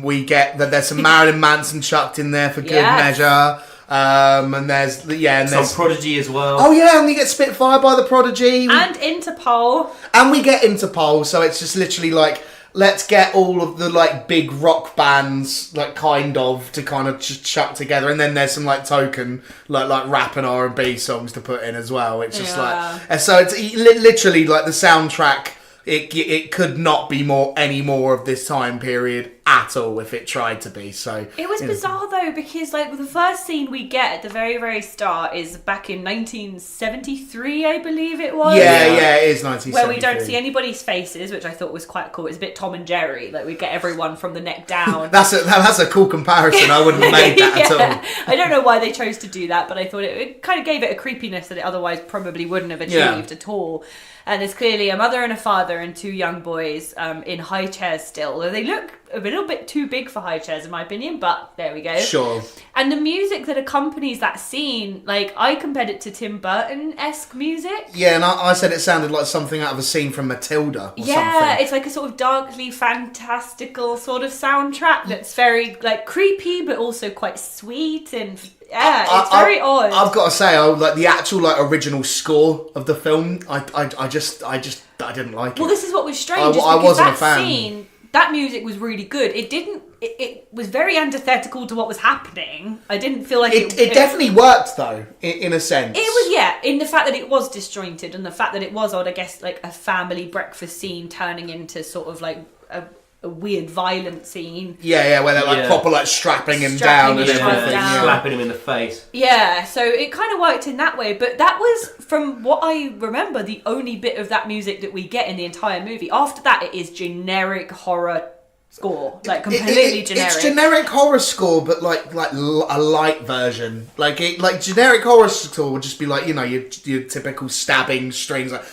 We get that there's some Marilyn Manson chucked in there for good Yes. measure. And there's Some Prodigy as well. Oh yeah, and we get Spitfire by the Prodigy. And Interpol. And we get Interpol, so it's just literally like, let's get all of the like big rock bands like kind of just chuck together, and then there's some like token like rap and R&B songs to put in as well. It's just like, so it's literally like the soundtrack. It could not be any more of this time period at all if it tried to be. So It was bizarre though, because like the first scene we get at the very, very start is back in 1973, I believe it was. Yeah, it is 1973. Where we don't see anybody's faces, which I thought was quite cool. It's a bit Tom and Jerry. Like we get everyone from the neck down. That's a cool comparison. I wouldn't have made that at all. I don't know why they chose to do that, but I thought it kind of gave it a creepiness that it otherwise probably wouldn't have achieved at all. And there's clearly a mother and a father and two young boys in high chairs still. Though they look a little bit too big for high chairs, in my opinion, but there we go. Sure. And the music that accompanies that scene, like, I compared it to Tim Burton-esque music. Yeah, and I said it sounded like something out of a scene from Matilda or Yeah, something. it's like a sort of darkly fantastical sort of soundtrack that's very, like, creepy, but also quite sweet and... Yeah, it's very odd. I've got to say, like the actual like original score of the film, I didn't like it. Well, this is what was strange. I because wasn't that a fan. scene, that music was really good. It was very antithetical to what was happening. I didn't feel like it definitely worked though, in a sense. It was, yeah, in the fact that it was disjointed and the fact that it was odd. I guess like a family breakfast scene turning into sort of like a weird violent scene. Yeah, where they're like proper like strapping him down and everything. Down. Slapping him in the face. Yeah, so it kind of worked in that way, but that was, from what I remember, the only bit of that music that we get in the entire movie. After that, it is generic horror score, like completely generic. It's generic horror score, but like a light version. Like generic horror score would just be like, you know, your typical stabbing strings, like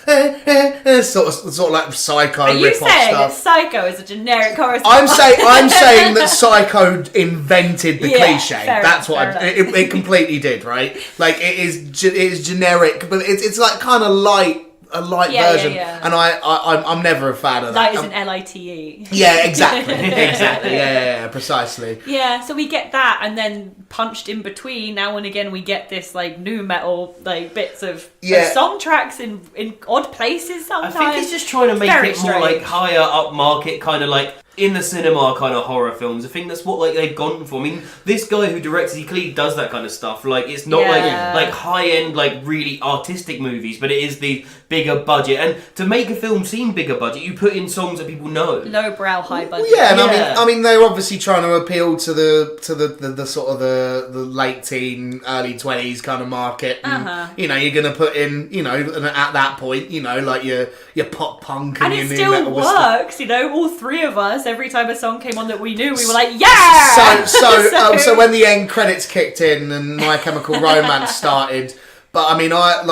sort of like Psycho. Are you saying that stuff. Psycho is a generic horror score? I'm saying that Psycho invented the cliche. That's what it completely did, right? Like it is generic, but it's like kind of light. A light version, and I'm never a fan of that. Light is an L-I-T-E. Yeah, exactly, yeah, precisely. Yeah, so we get that, and then punched in between, now and again, we get this like nu metal like bits of song tracks in odd places. Sometimes I think it's just trying to make it more like higher up market, kind of like in the cinema kind of horror films. I think that's what like they've gone for. I mean, this guy who directs, he clearly does that kind of stuff. Like it's not like high end, like really artistic movies, but it is the bigger budget. And to make a film seem bigger budget, you put in songs that people know. Low brow, high budget. Yeah, and I mean they're obviously trying to appeal to the sort of the late teen, early 20s kind of market. And, you know, you're gonna put in, you know, at that point, you know, like your pop punk and your it new still metal works. You know, all three of us, every time a song came on that we knew, we were like, yeah. So when the end credits kicked in and My Chemical Romance started. But I mean, I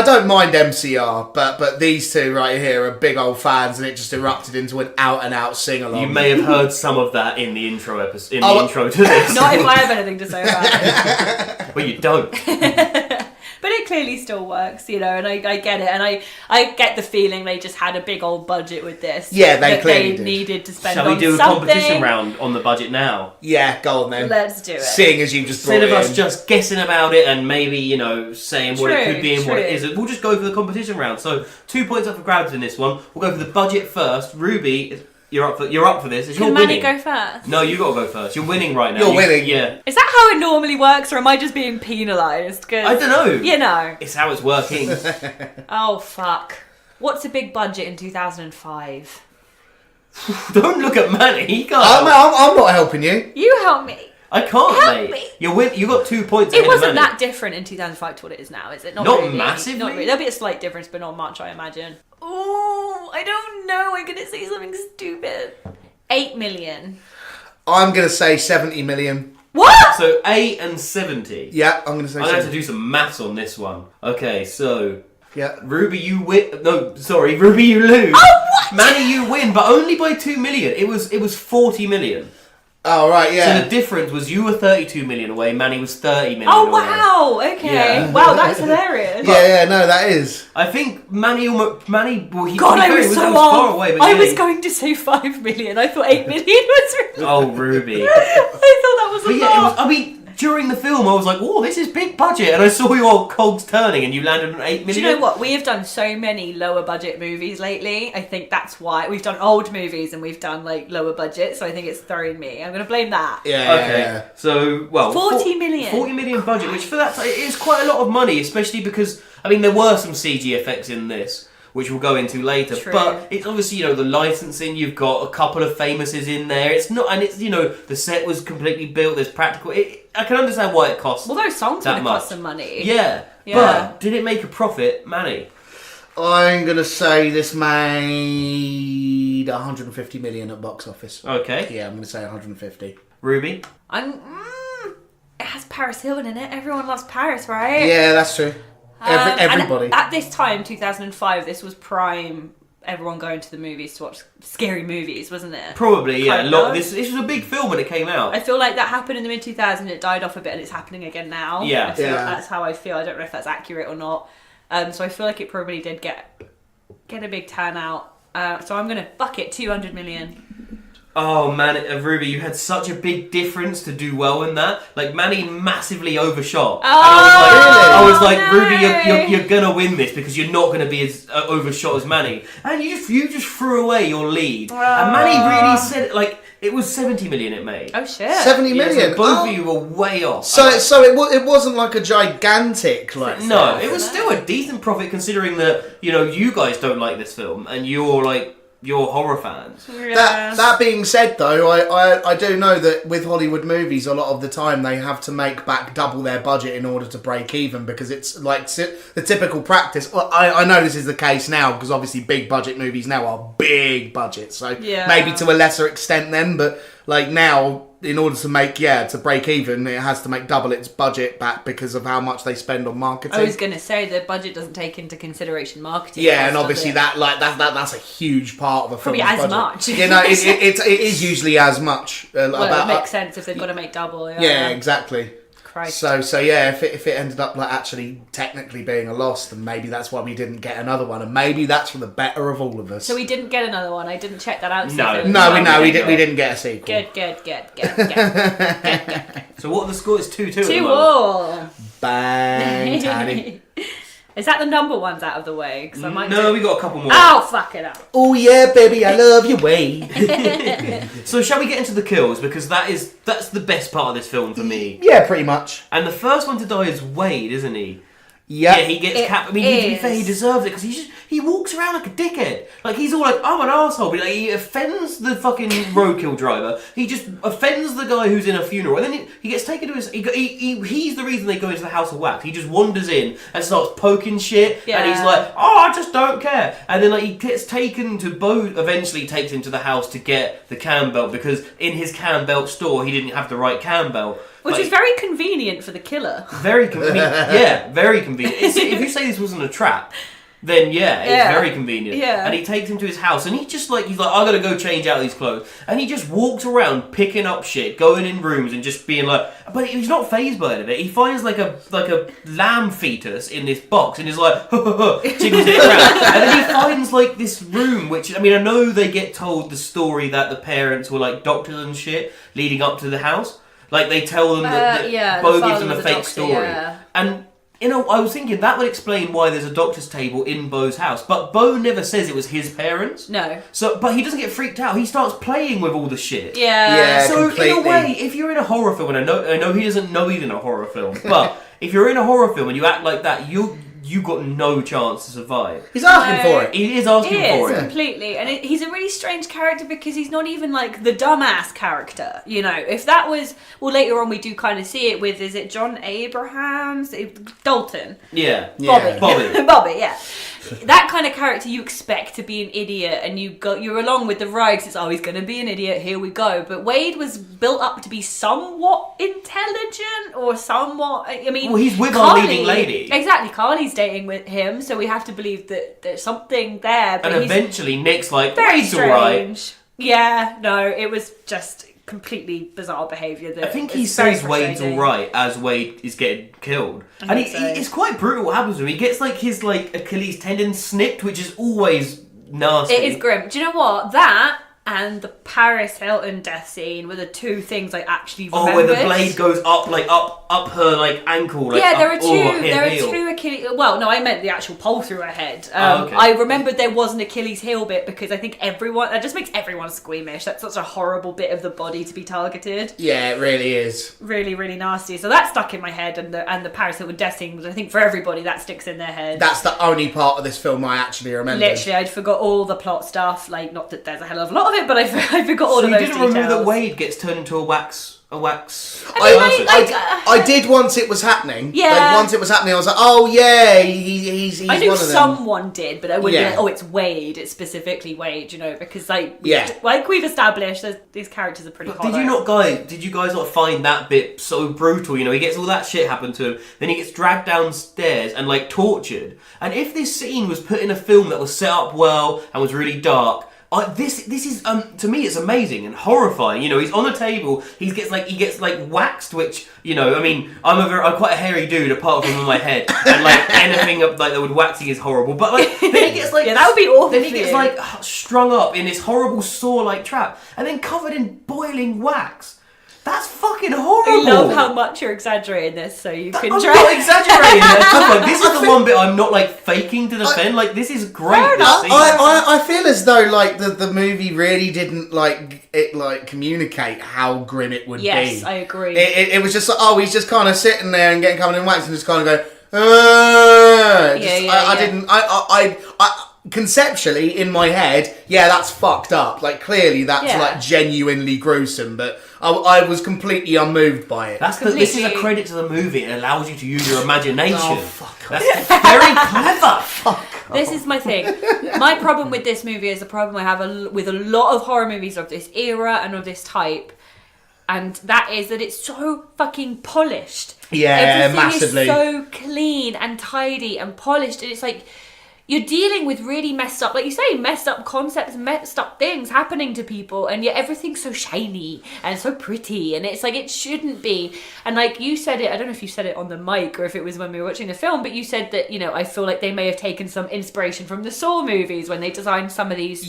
don't mind MCR, but these two right here are big old fans, and it just erupted into an out and out sing along. You may have heard some of that in the intro episode. Intro to this. Not if I have anything to say about it. Well, you don't. But it clearly still works, you know, and I get it, and I get the feeling they just had a big old budget with this. Yeah, they clearly did. Needed to spend Shall on we do a something. competition round on the budget now? Yeah, go on then. Let's do it. Seeing as you just brought Instead of it us in. just guessing about it and maybe, you know, saying what it True, could be and what it true. isn't, we'll just go for the competition round. So 2 points up for grabs in this one. We'll go for the budget first. Ruby, you're up for this. It's Can your Manny winning. go first? No, you got to go first. You're winning right now. You're winning. Yeah. Is that how it normally works, or am I just being penalised? I don't know. You know. It's how it's working. Oh, fuck. What's a big budget in 2005? Don't look at Manny. He can't. I'm not helping you. You help me. I can't, Help mate. me. You got 2 points. It ahead of wasn't Manny. that different in 2005 to what it is now, is it? Not really. massively? Not really. There'll be a slight difference, but not much, I imagine. Oh, I don't know. I'm going to say something stupid. 8 million. I'm going to say 70 million. What? So 8 and 70. Yeah, I'm going to say I'm going to have to 70. do some maths on this one. Okay, so Yeah. Ruby, you win. No, sorry, Ruby, you lose. Oh, what? Manny, you win, but only by 2 million. It was 40 million. Oh, right, yeah. So the difference was you were 32 million away. Manny was 30 million Oh, away. wow. Okay. Yeah. Wow, that's hilarious. Yeah, no, that is. I think Manny, well, he God, I was he so far off. away, but I yeah, was going to say 5 million. I thought 8 million was really... Oh, Ruby. I thought that was a But yeah, lot. I mean, during the film, I was like, "Oh, this is big budget," and I saw your cogs turning, and you landed on 8 Do million. you know what? We have done so many lower budget movies lately. I think that's why. We've done old movies and we've done like lower budget, so I think it's throwing me. I'm going to blame that. Yeah, Okay, yeah. so 40 million. 40 million budget, which for that it is quite a lot of money, especially because I mean there were some CG effects in this, which we'll go into later. True. But it's obviously, you know, the licensing. You've got a couple of famouses in there. It's not, and it's, you know, the set was completely built. There's practical. I can understand why it costs. Well, those songs that would have much. cost some money. Yeah, Yeah. but did it make a profit, Manny? I'm going to say this made 150 million at box office. Okay, Yeah, I'm going to say 150. Ruby. It has Paris Hilton in it. Everyone loves Paris, right? Yeah, that's true. And Everybody. at this time, 2005, this was prime. Everyone going to the movies to watch scary movies, wasn't it? Probably, yeah. Kind of. This was a big film when it came out. I feel like that happened in the mid 2000s. It died off a bit, and it's happening again now. Yeah. I feel Yeah. that's how I feel. I don't know if that's accurate or not. So I feel like it probably did get a big turnout. So I'm gonna buck it 200 million. Oh man, Ruby, you had such a big difference to do well in that. Like Manny massively overshot. And I was like, no. Ruby, you're gonna win this because you're not gonna be as overshot as Manny. And you just threw away your lead. And Manny really said it was 70 million it made. Oh shit! 70 Yeah, million. so both Oh. of you were way off. So it wasn't like a gigantic No, it was still a decent profit considering that, you know, you guys don't like this film and you're horror fans. Yeah. That being said, though, I do know that with Hollywood movies, a lot of the time they have to make back double their budget in order to break even because it's like the typical practice. Well, I know this is the case now because obviously big budget movies now are big budgets, so Yeah. maybe to a lesser extent then, but like now, in order to break even, it has to make double its budget back because of how much they spend on marketing. I was gonna say the budget doesn't take into consideration marketing. Yeah, costs, and does obviously it? that's a huge part of a film's Probably as budget. much. You know, it is usually as much. Well, it makes sense if they've got to make double. Yeah, exactly. Christ. So yeah, if it ended up like actually technically being a loss, then maybe that's why we didn't get another one, and maybe that's for the better of all of us. So we didn't get another one. I didn't check that out. No. we didn't get a sequel. Good. So what are the scores? 2-2 at the 2 moment. all. Bang, Taddy. Is that the number ones out of the way? 'Cause I might No, we got a couple more. Oh, fuck it up. Oh yeah, baby, I love your way. So shall we get into the kills? Because that's the best part of this film for me. Yeah, pretty much. And the first one to die is Wade, isn't he? Yep. Yeah, he gets It capped. I mean, to be is. fair, he deserves it because he walks around like a dickhead. Like he's all like, I'm an arsehole. But like, he offends the fucking roadkill driver. He just offends the guy who's in a funeral. And then he gets taken to his. He's the reason they go into the House of Wax. He just wanders in and starts poking shit. Yeah. And he's like, oh, I just don't care. And then like he gets taken to eventually takes him to the house to get the cam belt because in his cam belt store he didn't have the right cam belt. Which Like, is very convenient for the killer. very convenient. Yeah, very convenient. If you say this wasn't a trap, then it's very convenient. Yeah. And he takes him to his house, and he's like, I gotta go change out these clothes. And he just walks around picking up shit, going in rooms and just being like, but he's not fazed by it. He finds like a lamb fetus in this box, and he's like, jiggles it around. And then he finds like this room, which, I mean, I know they get told the story that the parents were like doctors and shit leading up to the house. Like they tell them that Bo gives them a fake story. Yeah. And I was thinking that would explain why there's a doctor's table in Bo's house, but Bo never says it was his parents. No. So, but he doesn't get freaked out. He starts playing with all the shit. Yeah. So completely. in a way, if you're in a horror film, and I know he doesn't know he's in a horror film, but if you're in a horror film and you act like that, you got no chance to survive. He's asking for it. He is asking for it. Completely. And he's a really strange character because he's not even like the dumbass character. You know, if that was... Well, later on we do kind of see it with, is it John Abrahams? Dalton. Yeah. Bobby. Bobby, yeah. That kind of character you expect to be an idiot and you're along with the ride because it's, he's going to be an idiot, here we go. But Wade was built up to be somewhat intelligent or somewhat... I mean... Well, he's with our leading lady. Exactly. Carly's dating with him, so we have to believe that there's something there. But and eventually Nick's like, very strange. Alright. Yeah, no, it was just completely bizarre behaviour. I think he says Wade's alright as Wade is getting killed. And it's quite brutal what happens to him. He gets like his Achilles tendon snipped, which is always nasty. It is grim. Do you know what? That and the Paris Hilton death scene were the two things I actually remembered. Oh, where the blade goes up her ankle. There are two Achilles. Well, no, I meant the actual pole through her head. Okay. I remembered there was an Achilles heel bit because I think that just makes everyone squeamish. That's such a horrible bit of the body to be targeted. Yeah, it really is. Really, really nasty. So that stuck in my head, and the Paris Hilton death scene was, I think, for everybody that sticks in their head. That's the only part of this film I actually remember. Literally, I'd forgot all the plot stuff. Like, not that there's a hell of a lot of it, but I forgot all of those details. So you didn't remember that Wade gets turned into a wax... I did once it was happening. Yeah. Like, once it was happening, I was like, oh yeah, he's I knew one of them. someone did, but I wouldn't be like, it's Wade. It's specifically Wade, because like we've established, these characters are pretty hot. Did you guys not find that bit so brutal? He gets all that shit happen to him, then he gets dragged downstairs and like tortured. And if this scene was put in a film that was set up well and was really dark, this is to me it's amazing and horrifying. He's on a table. He gets waxed, which I mean I'm quite a hairy dude apart from on my head, and like anything up like that with waxing is horrible. But like then he gets like that would be awful. Then he gets like strung up in this horrible saw-like trap, and then covered in boiling wax. That's fucking horrible. I love how much you're exaggerating this, so you can try. I'm not exaggerating. This is the one bit I'm not like faking to defend. Like this is great. I feel as though like the movie really didn't communicate how grim it would be. Yes, I agree. It was just like, he's just kind of sitting there and getting covered in wax and just kind of going. I conceptually in my head, that's fucked up. Like clearly that's like genuinely gruesome, but I was completely unmoved by it. This is a credit to the movie. It allows you to use your imagination. Oh, fuck. That's very clever. Fuck. This is my thing. My problem with this movie is a problem I have with a lot of horror movies of this era and of this type. And that is that it's so fucking polished. Yeah, everything massively. Is so clean and tidy and polished, and it's like you're dealing with really messed up, like you say, messed up concepts, messed up things happening to people, and yet everything's so shiny and so pretty, and it's like it shouldn't be. And like you said it, I don't know if you said it on the mic or if it was when we were watching the film, but you said that I feel like they may have taken some inspiration from the Saw movies when they designed some of these,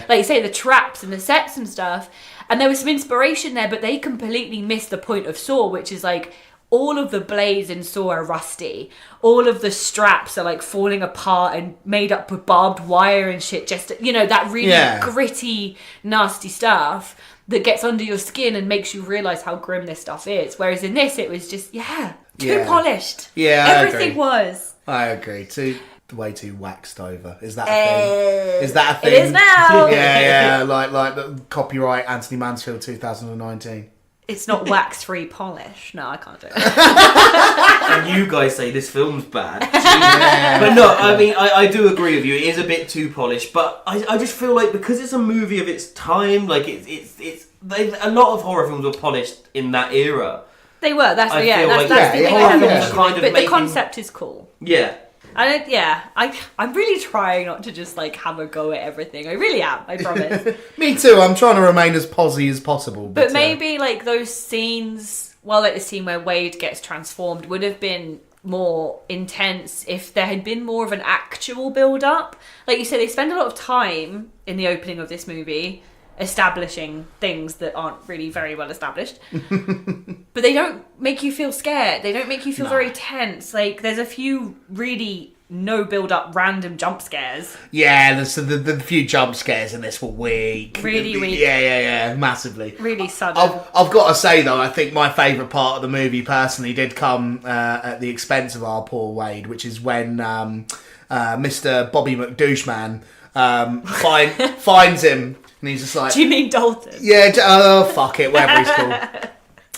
like you say, the traps and the sets and stuff. And there was some inspiration there, but they completely missed the point of Saw, which is like all of the blades in Saw are rusty. All of the straps are like falling apart and made up with barbed wire and shit. Just, that really gritty, nasty stuff that gets under your skin and makes you realise how grim this stuff is. Whereas in this, it was just, too polished. Yeah, everything was. I agree. Way too waxed over. Is that a thing? Is that a thing? It is now. Yeah. Like the copyright Anthony Mansfield 2019. It's not wax-free polish. No, I can't do it. And you guys say this film's bad. But no, I mean, I do agree with you. It is a bit too polished, but I just feel like because it's a movie of its time, like a lot of horror films were polished in that era. They were. That's the thing. But The concept is cool. Yeah. I'm really trying not to just like have a go at everything. I really am. I promise. Me too. I'm trying to remain as posy as possible. But maybe like those scenes, well, like the scene where Wade gets transformed, would have been more intense if there had been more of an actual build-up. Like you said, they spend a lot of time in the opening of this movie establishing things that aren't really very well established. But they don't make you feel scared. They don't make you feel very tense. Like, there's a few really no build-up random jump scares. Yeah, the few jump scares in this were weak. Really weak. Yeah, massively. Really sudden. I've got to say, though, I think my favourite part of the movie, personally, did come at the expense of our poor Wade, which is when Mr. Bobby McDoucheman finds him, and he's just like... Do you mean Dalton? Yeah, fuck it, whatever he's called.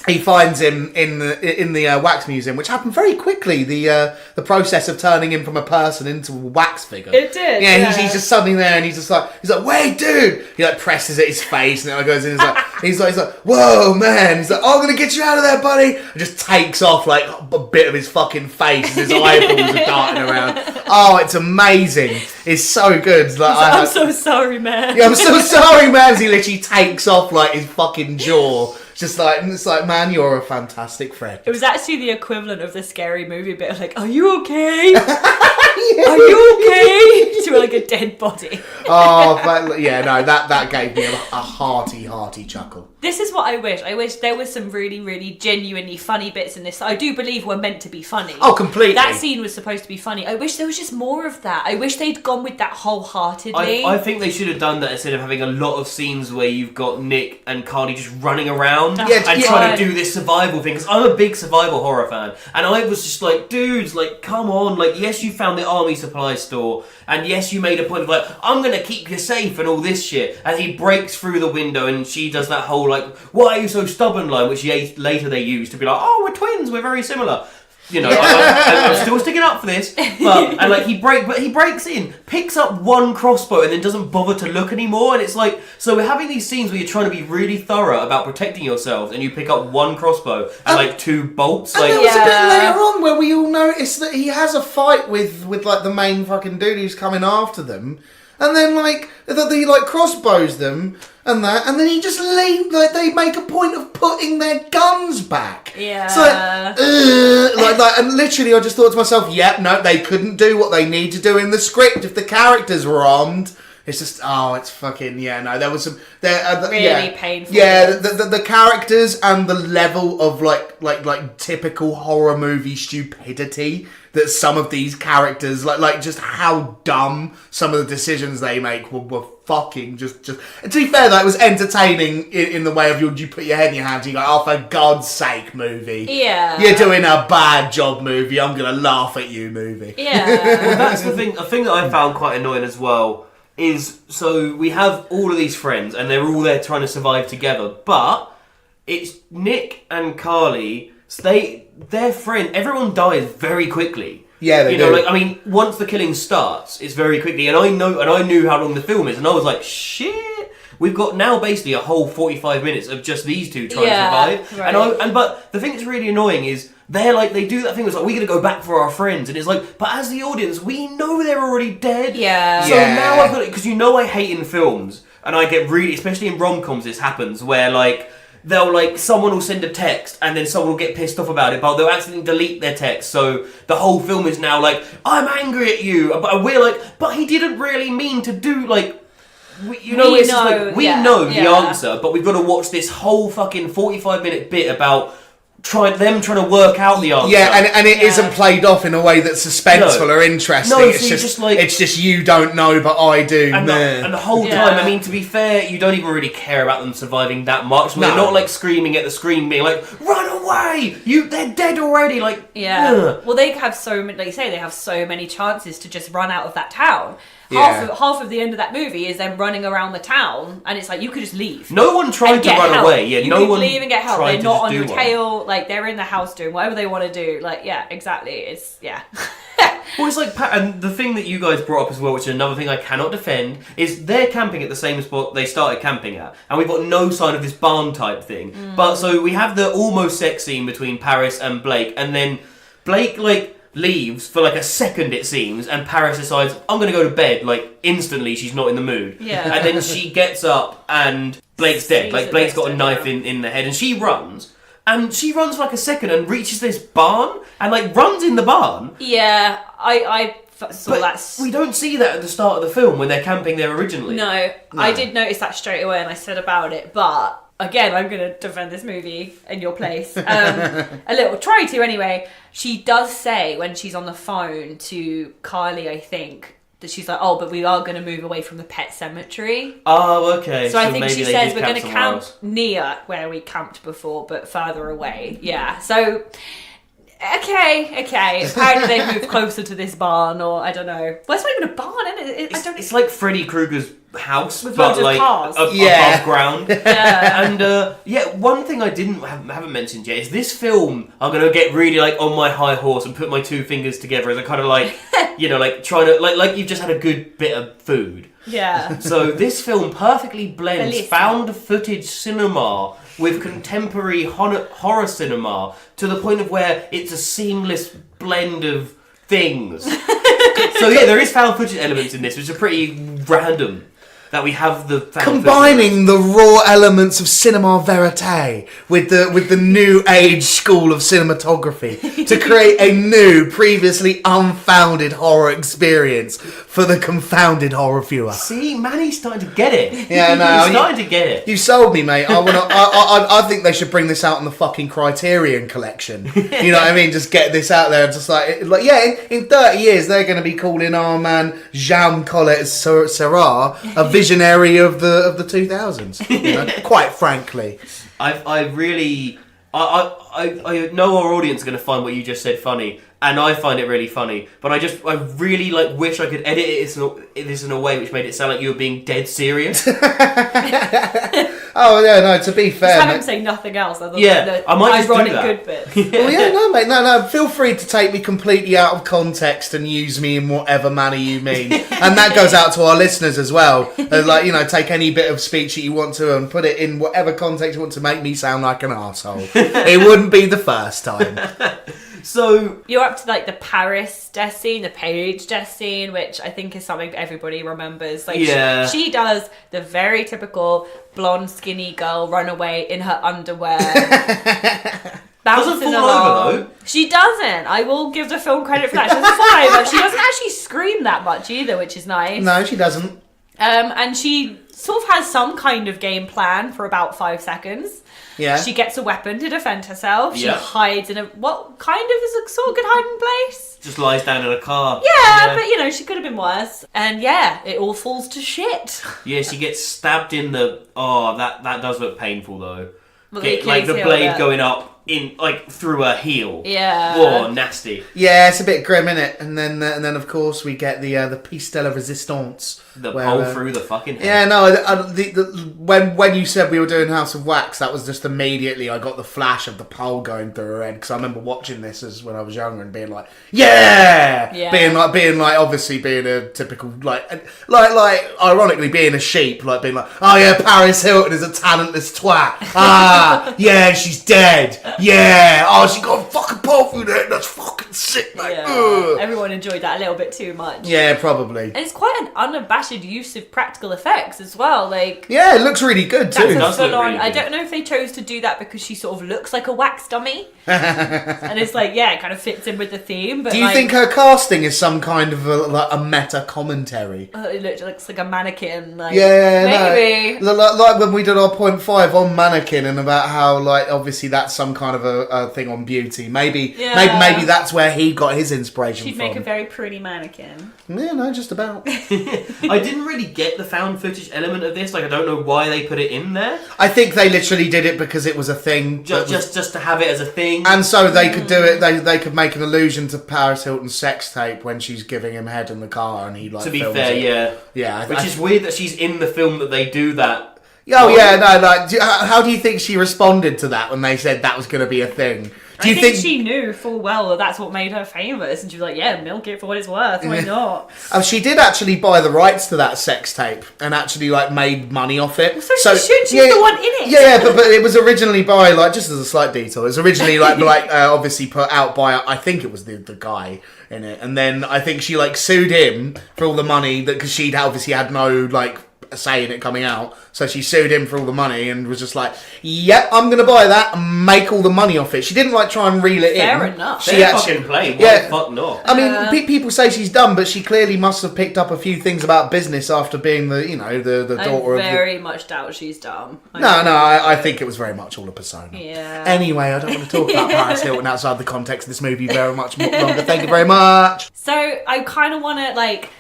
He finds him in the wax museum, which happened very quickly. The process of turning him from a person into a wax figure. It did. Yeah, he's just suddenly there, and he's like, wait, dude. He like presses at his face, and then goes in. He's like, whoa, man. He's like, I'm gonna get you out of there, buddy. And just takes off like a bit of his fucking face, and his eyeballs are darting around. Oh, it's amazing. It's so good. Like, I'm so sorry, man. Yeah, I'm so sorry, man. As he literally takes off like his fucking jaw. It's like, man, you're a fantastic friend. It was actually the equivalent of the Scary Movie bit of like, are you okay? Are you okay? To like a dead body. Oh, but yeah, no, that gave me a hearty chuckle. This is what I wish. I wish there was some really, really genuinely funny bits in this. I do believe were meant to be funny. Oh, completely. That scene was supposed to be funny. I wish there was just more of that. I wish they'd gone with that wholeheartedly. I think they should have done that instead of having a lot of scenes where you've got Nick and Carly just running around and trying to do this survival thing. Because I'm a big survival horror fan. And I was just like, dudes, like, come on. Like, yes, you found the army supply store. And yes, you made a point of like, I'm going to keep you safe and all this shit. And he breaks through the window and she does that whole like, why are you so stubborn line, which later they use to be like, oh, we're twins, we're very similar. You know, I'm still sticking up for this. But and like he breaks in, picks up one crossbow and then doesn't bother to look anymore. And it's like, so we're having these scenes where you're trying to be really thorough about protecting yourselves and you pick up one crossbow and like two bolts. And like, there was a bit later on where we all notice that he has a fight with like the main fucking dude who's coming after them. And then like he like crossbows them and that, and then he just they make a point of putting their guns back. Yeah. It's like that, and literally I just thought to myself, yep, no, they couldn't do what they need to do in the script if the characters were armed. It's just, it's fucking, no, there was some... really painful. Yeah, the characters and the level of, like typical horror movie stupidity that some of these characters, like just how dumb some of the decisions they make were fucking just... To be fair, though, it was entertaining in the way of you put your head in your hands and you go, oh, for God's sake, movie. Yeah. You're doing a bad job, movie. I'm going to laugh at you, movie. Yeah. Well, that's the thing. A thing that I found quite annoying as well is, so we have all of these friends and they're all there trying to survive together, but it's Nick and Carly, their friend, everyone dies very quickly. Yeah, they you know, do. like, I mean, once the killing starts, it's very quickly, and I knew how long the film is, and I was like, shit, we've got now basically a whole 45 minutes of just these two trying to survive. Right. But the thing that's really annoying is they do that thing that's like, we're going to go back for our friends, and it's like, but as the audience, we know they're already dead. Yeah. So now I've got it, because I hate in films, and I get really, especially in rom-coms this happens, where like, someone will send a text and then someone will get pissed off about it, but they'll accidentally delete their text, so the whole film is now like, I'm angry at you, but we're like, but he didn't really mean to do, like, we know the answer, but we've got to watch this whole fucking 45-minute bit about trying to work out the answer. Yeah, and it isn't played off in a way that's suspenseful or interesting. No, it's just you don't know, but I do. And the whole time, I mean, to be fair, you don't even really care about them surviving that much. They're not like screaming at the screen, being like, "Run away! They're dead already!" Like, Well, they have so many, like you say, they have so many chances to just run out of that town. Half of the end of that movie is them running around the town, and it's like you could just leave. No one tried to run away. Yeah, you no could one leave and get help. They're not on your one. tail. Like they're in the house doing whatever they want to do. Like exactly. It's Well, it's like, and the thing that you guys brought up as well, which is another thing I cannot defend, is they're camping at the same spot they started camping at, and we've got no sign of this barn type thing. But so we have the almost sex scene between Paris and Blake, and then Blake, like, leaves for like a second, it seems, and Paris decides, I'm going to go to bed. Like, instantly, she's not in the mood. Yeah. And then she gets up and Blake's dead. Sees Like, it Blake's next got to a her. knife in the head, and she runs. And she runs for like a second and reaches this barn, and like runs in the barn. Yeah, I saw But that. we don't see that at the start of the film when they're camping there originally. No, I did notice that straight away, and I said about it. But again, I'm going to defend this movie in your place. A little, try to anyway. She does say when she's on the phone to Carly, I think, that she's like, oh, but we are going to move away from the pet cemetery. Oh, okay. So I think maybe she they says did we're going to somewhere camp else. near where we camped before, but further away. Yeah. So, okay. Apparently they've moved closer to this barn, or I don't know. Well, it's not even a barn, is it? I don't. It's like Freddy Krueger's house, With but loads of like cars. above ground. Yeah. And one thing I haven't mentioned yet is this film. I'm gonna get really like on my high horse and put my two fingers together as a kind of like, like trying to like you've just had a good bit of food. Yeah. So this film perfectly blends Bellissimo. found footage cinema with contemporary horror cinema to the point of where it's a seamless blend of things. So yeah, there is found footage elements in this, which are pretty random. That we have the found Combining the raw elements of cinema verite with the new age school of cinematography to create a new, previously unfounded horror experience for the confounded horror viewer. See, Manny's starting to get it. Yeah, no, He's starting to get it. You sold me, mate. I think they should bring this out on the fucking Criterion collection. You know what I mean? Just get this out there. Just like yeah, in 30 years they're going to be calling our man Jean Collet Serra a visionary of the 2000s. You know? Quite frankly, I know our audience are going to find what you just said funny, and I find it really funny. But I really like wish I could edit this in a way which made it sound like you were being dead serious. oh yeah, no. To be fair, Just have him mate. say nothing else other Yeah, than the I might just do ironic that. good bit. Well, yeah, no, mate, no. Feel free to take me completely out of context and use me in whatever manner you mean, and that goes out to our listeners as well. Take any bit of speech that you want to and put it in whatever context you want to make me sound like an arsehole. It wouldn't be the first time. So You're up to like the Paris death scene, the Paige death scene, which I think is something that everybody remembers. Like Yeah. she does the very typical blonde, skinny girl run away in her underwear. Doesn't bouncing fall along. over, though. She doesn't. I will give the film credit for that. She doesn't fall over. She doesn't actually scream that much either, which is nice. No, she doesn't. And she sort of has some kind of game plan for about 5 seconds. Yeah. She gets a weapon to defend herself. She Yeah. hides in what kind of is a sort of good hiding place. just lies down in a car. Yeah, but she could have been worse. And yeah, it all falls to shit. Yeah, she gets stabbed in the. Oh, that does look painful though. Well, Like the Achilles heel, blade yeah. going up in through her heel. Yeah. Whoa, nasty. Yeah, it's a bit grim, innit? And then of course we get the piece de la resistance. The where, pole through the fucking head. Yeah, no. When you said we were doing House of Wax, that was just immediately I got the flash of the pole going through her head because I remember watching this as when I was younger and being like, yeah, being like obviously being a typical like ironically being a sheep, like being like, oh yeah, Paris Hilton is a talentless twat. Ah, yeah, she's dead. Yeah, oh, she got a fucking pole through the head. That's fucking sick, mate. Yeah. Ugh. Everyone enjoyed that a little bit too much. Yeah, probably. And it's quite an unabashed use of practical effects as well. Like, Yeah, it looks really good too. that's a does look full on. really I good. don't know if they chose to do that because she sort of looks like a wax dummy, and it's like, yeah, it kind of fits in with the theme. But Do you think her casting is some kind of a meta commentary? it looks like a mannequin? Like, Yeah, maybe. no. Like when we did our 0.5 on mannequin and about how like obviously that's some kind of a thing on beauty. Maybe that's where he got his inspiration She'd from. make a very pretty mannequin. Yeah, no, just about. I didn't really get the found footage element of this. Like, I don't know why they put it in there. I think they literally did it because it was a thing. Just to have it as a thing. And so they could do it. They could make an allusion to Paris Hilton's sex tape when she's giving him head in the car, and he like. to be films fair, it. yeah. Yeah, Which is weird that she's in the film that they do that. Oh yeah, no. Like, how do you think she responded to that when they said that was going to be a thing? Do you I think think she knew full well that that's what made her famous, and she was like, "Yeah, milk it for what it's worth. Why not?" Oh, she did actually buy the rights to that sex tape and actually like made money off it. So she should. She's the one in it. Yeah, but it was originally by like, just as a slight detail, it was originally like obviously put out by, I think it was the guy in it, and then I think she like sued him for all the money that, because she'd obviously had no like say in it coming out, so she sued him for all the money and was just like, yep, I'm gonna buy that and make all the money off it. She didn't like try and reel it in. Fair enough. She fucking played. Why the fuck not? I mean, people say she's dumb, but she clearly must have picked up a few things about business after being the daughter of. I very much doubt she's dumb. I think it was very much all a persona. Yeah. Anyway, I don't want to talk about Paris Hilton outside the context of this movie very much longer. Thank you very much. So I kind of want to like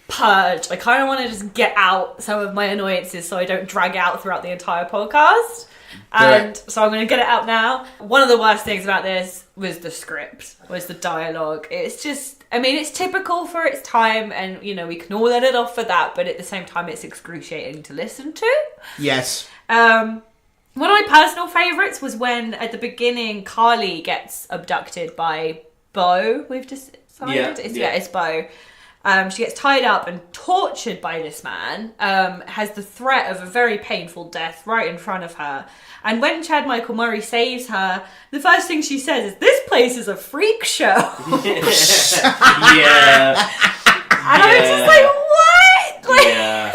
purge. I kind of want to just get out some of my annoyances so I don't drag out throughout the entire podcast. And so I'm going to get it out now. One of the worst things about this was the script, was the dialogue. It's just, I mean, it's typical for its time, and, you know, we can all let it off for that, but at the same time, it's excruciating to listen to. Yes. One of my personal favourites was when, at the beginning, Carly gets abducted by Beau. We've just decided. It's Beau. She gets tied up and tortured by this man, has the threat of a very painful death right in front of her. And when Chad Michael Murray saves her, the first thing she says is, "This place is a freak show." Yeah. And I was just like, what? Like, Yeah.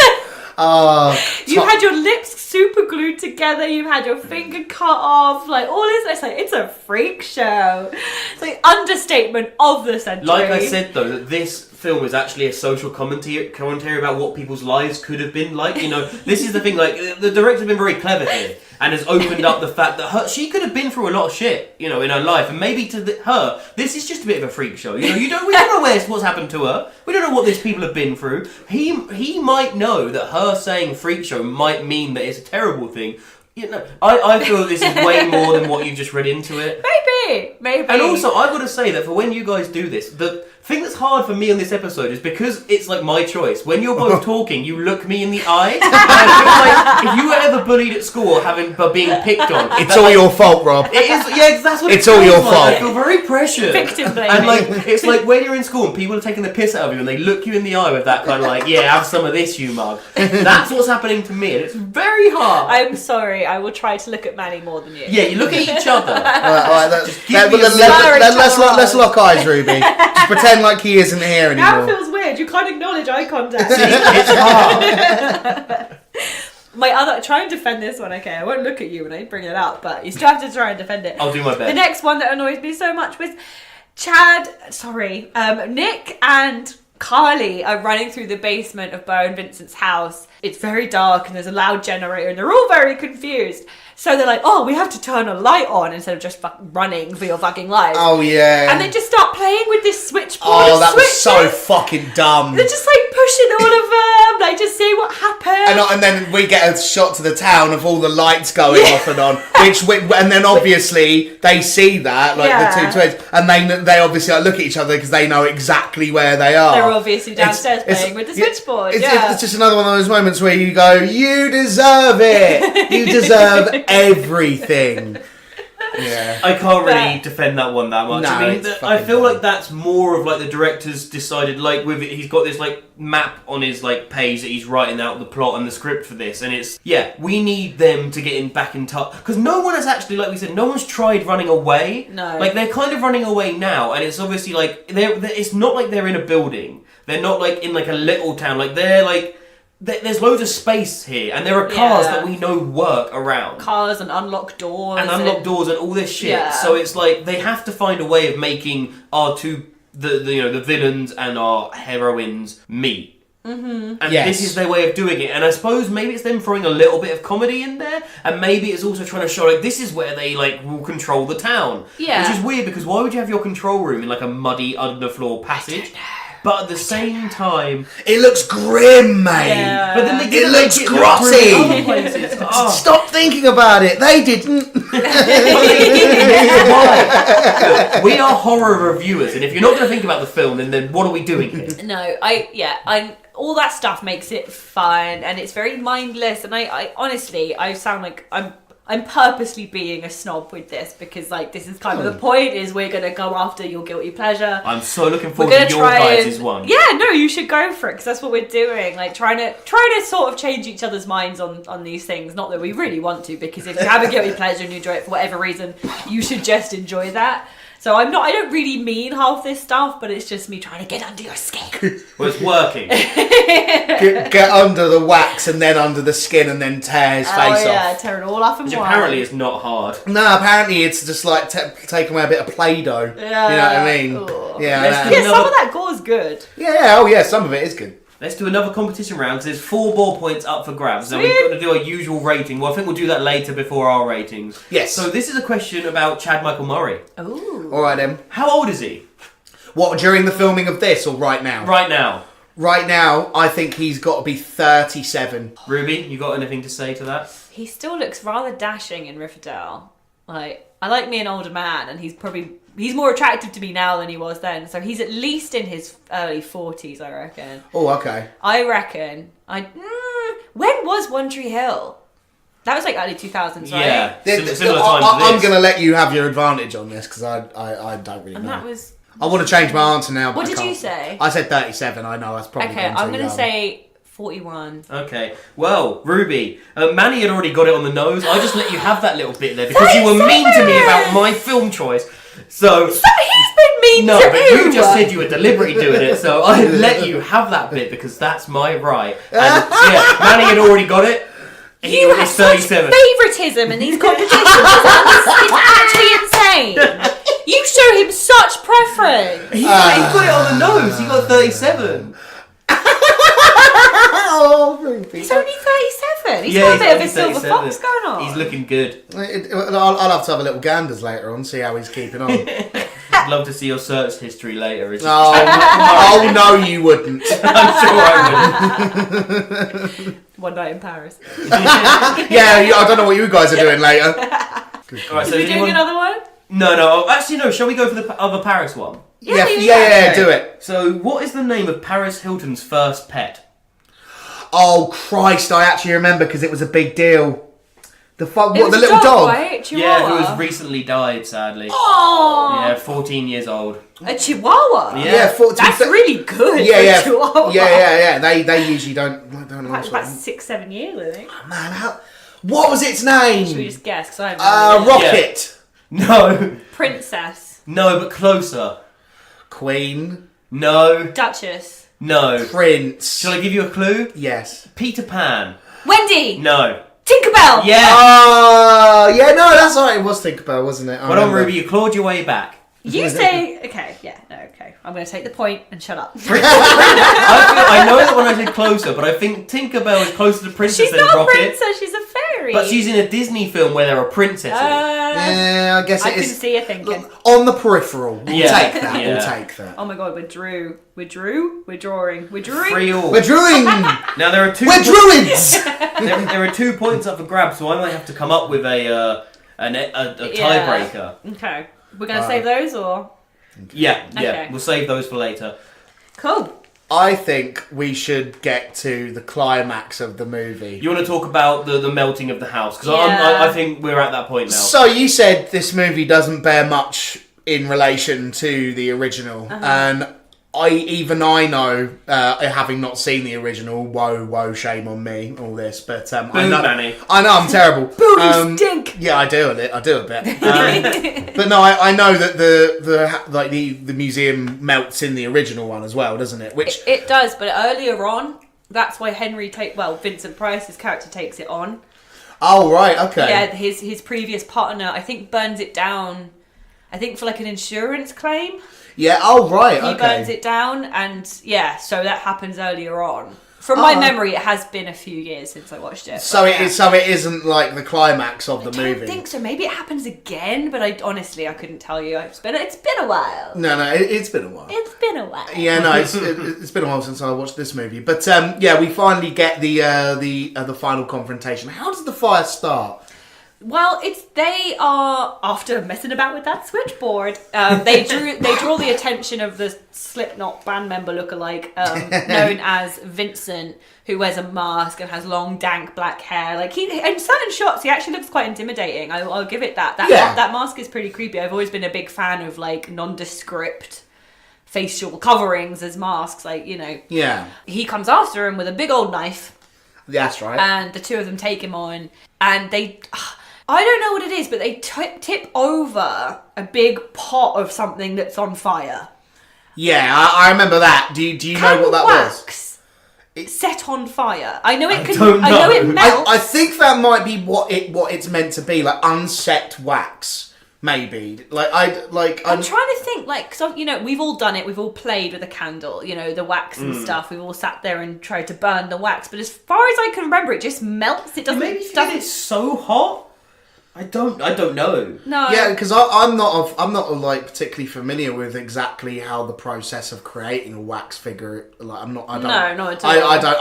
You had your lips super glued together, you had your finger cut off, like all this. It's like, it's a freak show. It's like understatement of the century. Like I said though, that this film is actually a social commentary about what people's lives could have been like. You know, this is the thing. Like the director's been very clever here and has opened up the fact that she could have been through a lot of shit, you know, in her life, and maybe to her, this is just a bit of a freak show. You know, we don't know what's happened to her. We don't know what these people have been through. He might know that her saying freak show might mean that it's a terrible thing. You know, I feel this is way more than what you've just read into it. Maybe. And also, I've got to say that for when you guys do this, the thing that's hard for me on this episode is because it's like my choice. When you're both talking, you look me in the eye. And I feel like if you were ever bullied at school but being picked on, it's all your fault, Rob. It is. Yeah, that's what it's all your fault. I feel very pressured. Victim blaming. And like, it's like when you're in school and people are taking the piss out of you and they look you in the eye with that kind of like, yeah, have some of this, you mug. That's what's happening to me, and it's very hard. I'm sorry. I will try to look at Manny more than you. Yeah, you look at each other. All right, Just give me a let's lock eyes, Ruby. Just pretend like he isn't here anymore. Now it feels weird. You can't acknowledge eye contact. It's hard. My other, try and defend this one, okay? I won't look at you when I bring it up, but you still have to try and defend it. I'll do my best. The next one that annoys me so much was Nick and Carly are running through the basement of Beau and Vincent's house. It's very dark and there's a loud generator and they're all very confused. So they're like, oh, we have to turn a light on instead of just running for your fucking life. Oh, yeah. And they just start playing with this switchboard. Oh, that was so fucking dumb. They're just like pushing all of them, like just see what happens. And then we get a shot to the town of all the lights going off and on, and then obviously they see that, like the two twins, and they obviously like, look at each other because they know exactly where they are. They're obviously downstairs playing with the switchboard. It's just another one of those moments where you go, you deserve it. You deserve everything. Yeah. I can't really defend that one that much. No, I mean, I feel like that's more of like the director's decided, like with it, he's got this like map on his like page that he's writing out the plot and the script for this, and it's we need them to get back in touch because no one has actually, like we said, no one's tried running away. No, like they're kind of running away now, and it's obviously like it's not like they're in a building. They're not like in like a little town. Like they're like. There's loads of space here, and there are cars that we know work around. Cars and unlocked doors. And all this shit. Yeah. So it's like, they have to find a way of making our the villains and our heroines meet. Mm-hmm. And this is their way of doing it. And I suppose maybe it's them throwing a little bit of comedy in there, and maybe it's also trying to show, like, this is where they, like, will control the town. Yeah. Which is weird, because why would you have your control room in, like, a muddy underfloor passage? But at the same time, it looks grim, mate. Yeah. But then they it looks grotty. Stop thinking about it. They didn't. We are horror reviewers, and if you're not going to think about the film, then what are we doing here? No, I'm all that stuff makes it fun, and it's very mindless. And I honestly, I sound like I'm I'm purposely being a snob with this because, like, this is kind of the point. Is we're gonna go after your guilty pleasure. I'm so looking forward to your guys' one. Yeah, no, you should go for it because that's what we're doing. Like, trying to sort of change each other's minds on these things. Not that we really want to, because if you have a guilty pleasure and you enjoy it for whatever reason, you should just enjoy that. So I don't really mean half this stuff, but it's just me trying to get under your skin. Well, it's working. Get under the wax and then under the skin and then tear his face off. Yeah, tear it all off and Which apparently is not hard. No, apparently it's just like taking away a bit of Play-Doh. Yeah. You know what I mean? Ugh. Yeah. Some of that gore's good. Yeah, some of it is good. Let's do another competition round because there's 4 more points up for grabs. Now we've got to do our usual rating. Well, I think we'll do that later before our ratings. Yes. So this is a question about Chad Michael Murray. Ooh. All right then. How old is he? What, during the filming of this or right now? Right now. Right now, I think he's got to be 37. Ruby, you got anything to say to that? He still looks rather dashing in Riverdale. Like, I like me an older man, and he's more attractive to me now than he was then. So he's at least in his early 40s, I reckon. Oh, okay. I reckon. When was One Tree Hill? That was like early 2000s, right? Yeah. Similar time to I'm this. going to let you have your advantage on this because I don't really And know. that was... I want to change my answer now. But What I did can't. you say? I said 37. I know that's probably. Okay, I'm going to say 41. Okay. Well, Ruby, Manny had already got it on the nose. I just let you have that little bit there because you were mean to me about my film choice. So he's been mean no, to but you just said you were deliberately doing it, so I let you have that bit because that's my right. And yeah, Manny had already got it. He You was have such 37. favouritism in these competitions. It's actually insane. You show him such preference. He got it on the nose. He got 37. Oh, Ruby. He's only 37. He's got a bit of a silver fox going on. He's looking good. I'll have to have a little ganders later on, see how he's keeping on. I'd love to see your search history later. Oh, no, you wouldn't. I'm sure I would. One night in Paris. Yeah, I don't know what you guys are doing later. Alright, so Are we doing another one? No. Actually, no. Shall we go for the other Paris one? Yeah, do it. So, what is the name of Paris Hilton's first pet? Oh, Christ, I actually remember because it was a big deal. The It was the a little dog? Right? Chihuahua. Yeah, who has recently died, sadly. Oh, Yeah, 14 years old. a Chihuahua. Yeah. 14. That's really good. Yeah. For a Chihuahua. Yeah. They usually don't About 6-7 years, I think. Man, what was its Should we name? just guess? Because I have no idea. Rocket. No. Princess. No, but closer. Queen. No. Duchess. No. Prince. Shall I give you a clue? Yes. Peter Pan. Wendy. No. Tinkerbell. Yeah. Yeah, no, that's right. It was Tinkerbell, wasn't it? Well done, Ruby. You clawed your way back. You say... Okay, yeah, no, okay. I'm going to take the point and shut up. I know that when I said closer, but I think Tinkerbell is closer to Princess She's than not a Rocket. princess, she's a fairy. But she's in a Disney film where there are princesses. Yeah, I guess I it can is. see you thinking. On the peripheral. We'll Yeah. take that. Yeah. We'll take that. Oh my god, we're drawing. We're drawing. 3 all. We're drawing. Now there are two. We're druids. there are 2 points up for grabs, so I might have to come up with a tiebreaker. Okay. We're going to save those or? Yeah. Okay. We'll save those for later. Cool. I think we should get to the climax of the movie. You want to talk about the melting of the house? Because Yeah. I think we're at that point now. So you said this movie doesn't bear much in relation to the original, and I know, having not seen the original, whoa, shame on me, all this, but I know, Manny. I know I'm terrible. Booty stink. Yeah, I do a bit. But no, I know that the museum melts in the original one as well, doesn't it? Which It does, but earlier on, that's why Vincent Price's character takes it on. oh right, okay. Yeah, his previous partner, I think, burns it down. I think for like an insurance claim. Yeah. Oh right. He burns it down, and yeah, so that happens earlier on. From my memory, it has been a few years since I watched it. So but it isn't like the climax of the I movie. don't think so. Maybe it happens again, but I couldn't tell you. It's been a while. No, it's been a while. It's been a while. Yeah, no, it's been a while since I watched this movie, but we finally get the final confrontation. How does the fire start? Well, they are, after messing about with that switchboard, they draw the attention of the Slipknot band member lookalike, known as Vincent, who wears a mask and has long, dank black hair. Like in certain shots, he actually looks quite intimidating. I'll give it that. That mask is pretty creepy. I've always been a big fan of like nondescript facial coverings as masks. Like, you know. Yeah. He comes after him with a big old knife. That's right. And the two of them take him on, and they. I don't know what it is, but they tip over a big pot of something that's on fire. Yeah, I remember that. Do you know what that was? Set on fire. I know it can. don't know. I know it melts. I think that might be what it's meant to be, like unset wax, maybe. I'm trying to think, like, because you know, we've all done it. We've all played with a candle, you know, the wax and stuff. We've all sat there and tried to burn the wax, but as far as I can remember, it just melts. It doesn't. Maybe it's so hot. I don't know. No. Yeah, because I'm not like particularly familiar with exactly how the process of creating a wax figure. Like I'm not. I don't. No, not at all.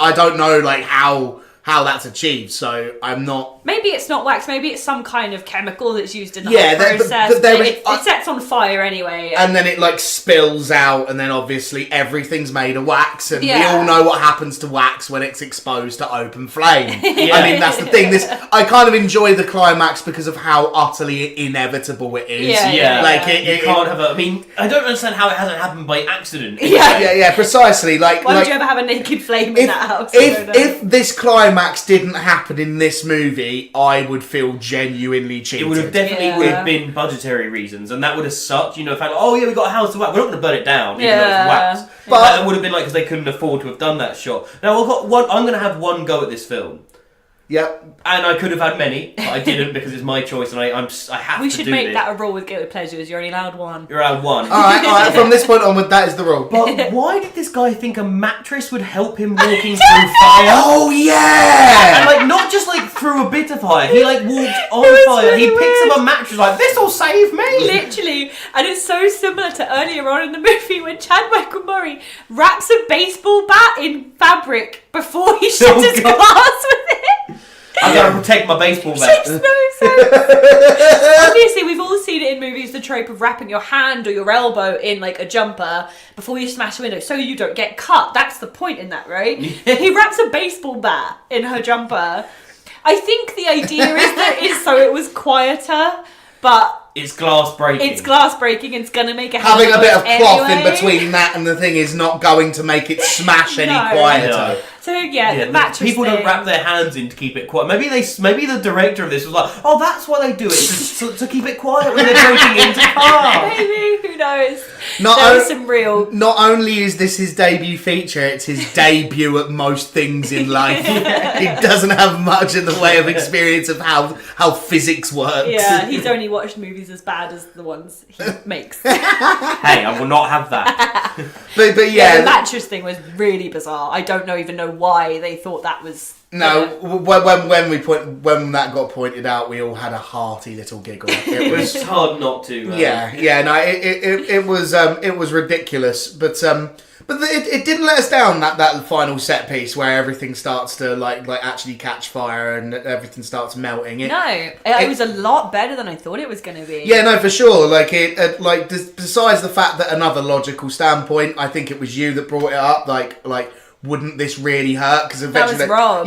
I don't know like how that's achieved. So I'm not. Maybe it's not wax. Maybe it's some kind of chemical that's used in the Yeah, whole process. but there is- it sets on fire anyway. And then it like spills out, and then obviously everything's made of wax, and we Yeah. all know what happens to wax when it's exposed to open flame. Yeah. I mean, that's the thing. I kind of enjoy the climax because of how utterly inevitable it is. Yeah. Like you it can't have a. I mean, I don't understand how it hasn't happened by accident. Yeah. precisely. Like, Why like would you ever have a naked flame in that house? I don't know. if this climax didn't happen in this movie, I would feel genuinely cheated. It would have definitely would have been budgetary reasons, and that would have sucked. You know, if I, oh yeah, we got a house of wax. We're not going to burn it down, even though it's wax. But that would have been like because they couldn't afford to have done that shot. Now I've got one. I'm going to have one go at this film. Yep. And I could have had many, but I didn't because it's my choice, and I have We to do this. should make that a rule with Guilty Pleasures. You're only allowed one. You're allowed one. All right. From this point onward, that is the rule. But why did this guy think a mattress would help him walking through fire? Oh yeah! And like not just like through a bit of fire, he like walks on fire. really He picks weird. up a mattress like this'll save me. Literally, and it's so similar to earlier on in the movie when Chad Michael Murray wraps a baseball bat in fabric before he shuts his God. glass with it. I gotta protect my baseball bat. Makes no sense. Obviously, we've all seen it in movies, the trope of wrapping your hand or your elbow in like a jumper before you smash a window so you don't get cut. That's the point in that, right? He wraps a baseball bat in her jumper. I think the idea is so it was quieter, but It's glass breaking. it's glass breaking and it's gonna make a Having a bit of cloth anyway. in between that and the thing is not going to make it smash any No. quieter. No. So yeah, the mattress people thing. don't wrap their hands in to keep it quiet. Maybe the director of this was like, oh, that's why they do it to keep it quiet when they're breaking into cars. Maybe, who knows? Not There o- was some real. Not only is this his debut feature, it's his debut at most things in life. He doesn't have much in the way of experience of how physics works. Yeah, he's only watched movies as bad as the ones he makes. Hey, I will not have that. But Yeah, yeah, the mattress thing was really bizarre. I don't even know why they thought that was. no. When that got pointed out, we all had a hearty little giggle. It was hard not to. Yeah. No, it was ridiculous, but it didn't let us down. That final set piece where everything starts to like actually catch fire and everything starts melting. It was a lot better than I thought it was going to be. Yeah, no, for sure. Like besides the fact that another logical standpoint, I think it was you that brought it up. Like. Wouldn't this really hurt? Because eventually, was Rob,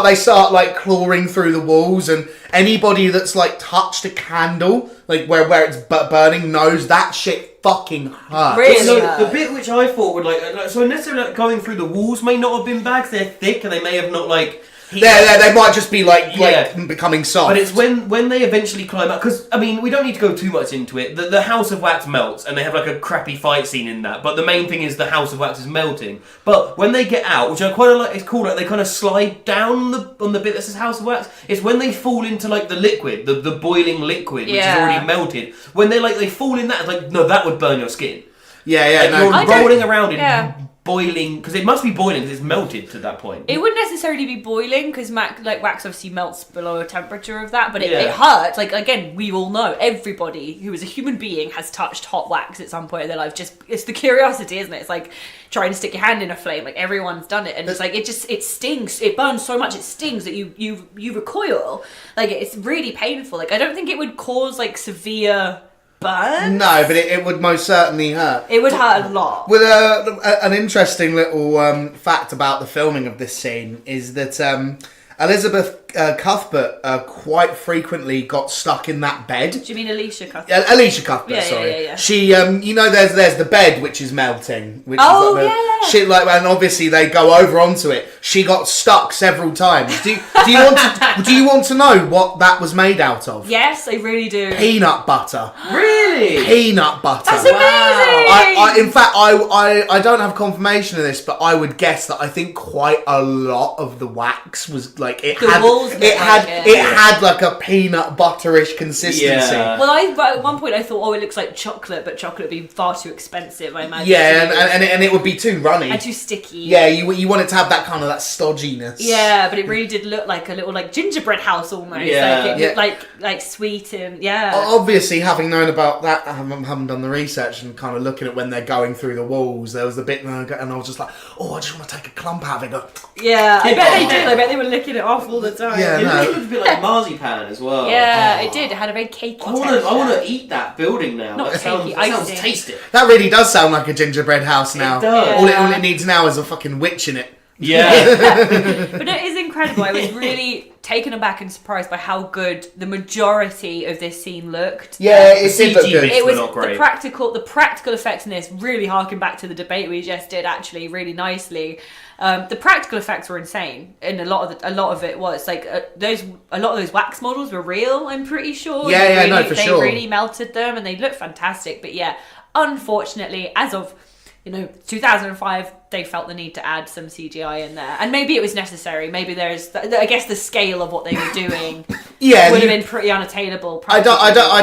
they start like clawing through the walls, and anybody that's like touched a candle, like where it's burning, knows that shit fucking hurts. Really? So Yeah. the bit which I thought would like so necessarily like, going through the walls may not have been bad 'cause they're thick and they may have not like. They might just be like Yeah. becoming soft. But it's when they eventually climb up, because, I mean, we don't need to go too much into it. The House of Wax melts, and they have like a crappy fight scene in that, but the main thing is the House of Wax is melting. But when they get out, which I quite like, it's cool, like they kind of slide down on the bit that says House of Wax, it's when they fall into like the liquid, the boiling liquid, which is already melted. When they fall in that, it's like, no, that would burn your skin. Yeah, Like, no. you're rolling around in boiling, because it must be boiling because it's melted to that point. It wouldn't necessarily be boiling because wax obviously melts below a temperature of that, but it Yeah. hurts. Like, again, we all know, everybody who is a human being has touched hot wax at some point in their life. Just, it's the curiosity, isn't it? It's like trying to stick your hand in a flame. Like, everyone's done it, and it's like it stings. It burns so much, it stings that you recoil. Like, it's really painful. Like, I don't think it would cause like severe burn. No, but it would most certainly hurt. It would hurt a lot. With an interesting little fact about the filming of this scene is that Elizabeth Cuthbert quite frequently got stuck in that bed. Do you mean Alicia Cuthbert? Alicia Cuthbert, Yeah, sorry. yeah. She, there's the bed which is melting. Which Oh, is like yeah. Shit, like, and obviously they go over onto it. She got stuck several times. Do you want to know what that was made out of? Yes, I really do. Peanut butter. Really? Peanut butter. That's amazing! In fact, I don't have confirmation of this, but I would guess that I think quite a lot of the wax was like it had like a peanut butterish consistency. Yeah. Well, at one point I thought, it looks like chocolate, but chocolate would be far too expensive, I imagine. Yeah, and it would be too runny. And too sticky. Yeah, you want it to have that kind of that stodginess. Yeah, but it really did look like a little like gingerbread house almost. Yeah. Like it looked like sweet and Obviously, having known about that, I haven't done the research and kind of looking at when they're going through the walls, there was a bit, and I was just like, I just want to take a clump out of it. Go, yeah, I bet they did. I bet they were licking it off all the time. Yeah, It looked a bit like marzipan as well. Yeah, it did. It had a very cakey texture. I want to eat that building now. Not That sounds cakey, tasty. that really does sound like a gingerbread house now. It does. All it needs now is a fucking witch in it. Yeah. But it is incredible. I was really taken aback and surprised by how good the majority of this scene looked. Yeah, it did look CG good. bits It was were not great. the practical effects in this really harken back to the debate we just did actually really nicely. The practical effects were insane, and a lot of it was like a lot of those wax models were real. I'm pretty sure. For they sure. really melted them, and they looked fantastic. But yeah, unfortunately, as of 2005, they felt the need to add some CGI in there, and maybe it was necessary. Maybe I guess the scale of what they were doing would have been pretty unattainable. I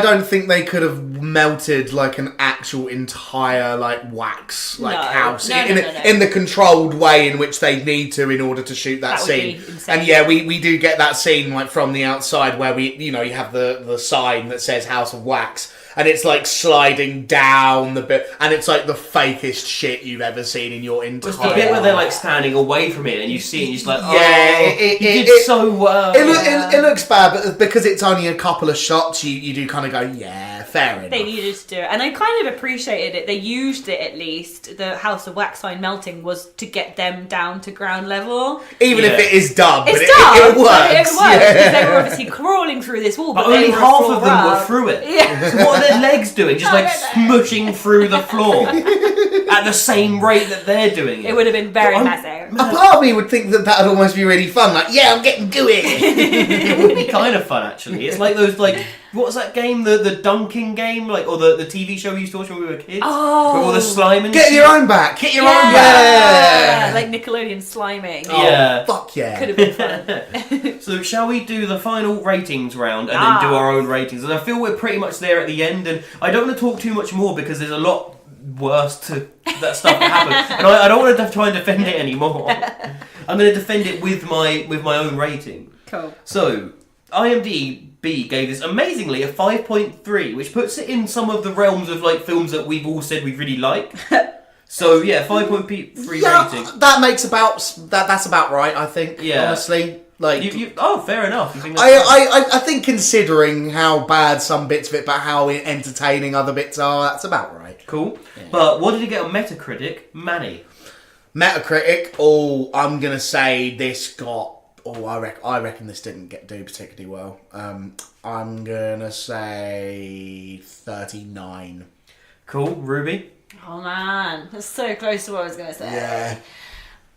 don't think they could have melted like an actual entire like wax house in the controlled way in which they need to in order to shoot that That would scene. be insane. And yeah, we do get that scene like from the outside where you have the sign that says House of Wax. And it's like sliding down the bit, and it's like the fakest shit you've ever seen in your entire It's the bit where they're like standing away from it, and you see it, and you're just like, it did so well. It looks bad, but because it's only a couple of shots, you do kind of go, yeah, fair enough. They needed to do it, and I kind of appreciated it. They used it at least. The House of Wax sign melting was to get them down to ground level. Even if it is dumb, It's but dumb. it works. But it works because they were obviously crawling through this wall, but only they were half full of them were rub. through it. Yeah. So what are their legs doing? Just like I don't know. smushing through the floor at the same rate that they're doing it. It would have been very But messy. A part of me would think that would almost be really fun. Like, yeah, I'm getting gooey. It would be kind of fun actually. It's like those what was that game? The dunking game, or the TV show we used to watch when we were kids. Oh. With all the slime and Get shit. your own back. Get your own Yeah. back. Like Nickelodeon sliming. Yeah. Fuck yeah. Could have been fun. So shall we do the final ratings round and then do our own ratings? And I feel we're pretty much there at the end, and I don't want to talk too much more because there's a lot worse to that stuff that happened, and I don't want to try and defend it anymore. I'm going to defend it with my own rating. Cool. So IMDb gave this amazingly a 5.3, which puts it in some of the realms of like films that we've all said we really like. So yeah, 5.3 rating. That makes that's about right, I think. Yeah. Honestly. Like fair enough. You think that's I think considering how bad some bits of it, but how entertaining other bits are, that's about right. cool. Yeah. But what did it get on Metacritic? Manny. Metacritic. I'm gonna say this got. I reckon this didn't do particularly well. I'm gonna say 39. Cool. Ruby. Oh man, that's so close to what I was going to say. Yeah.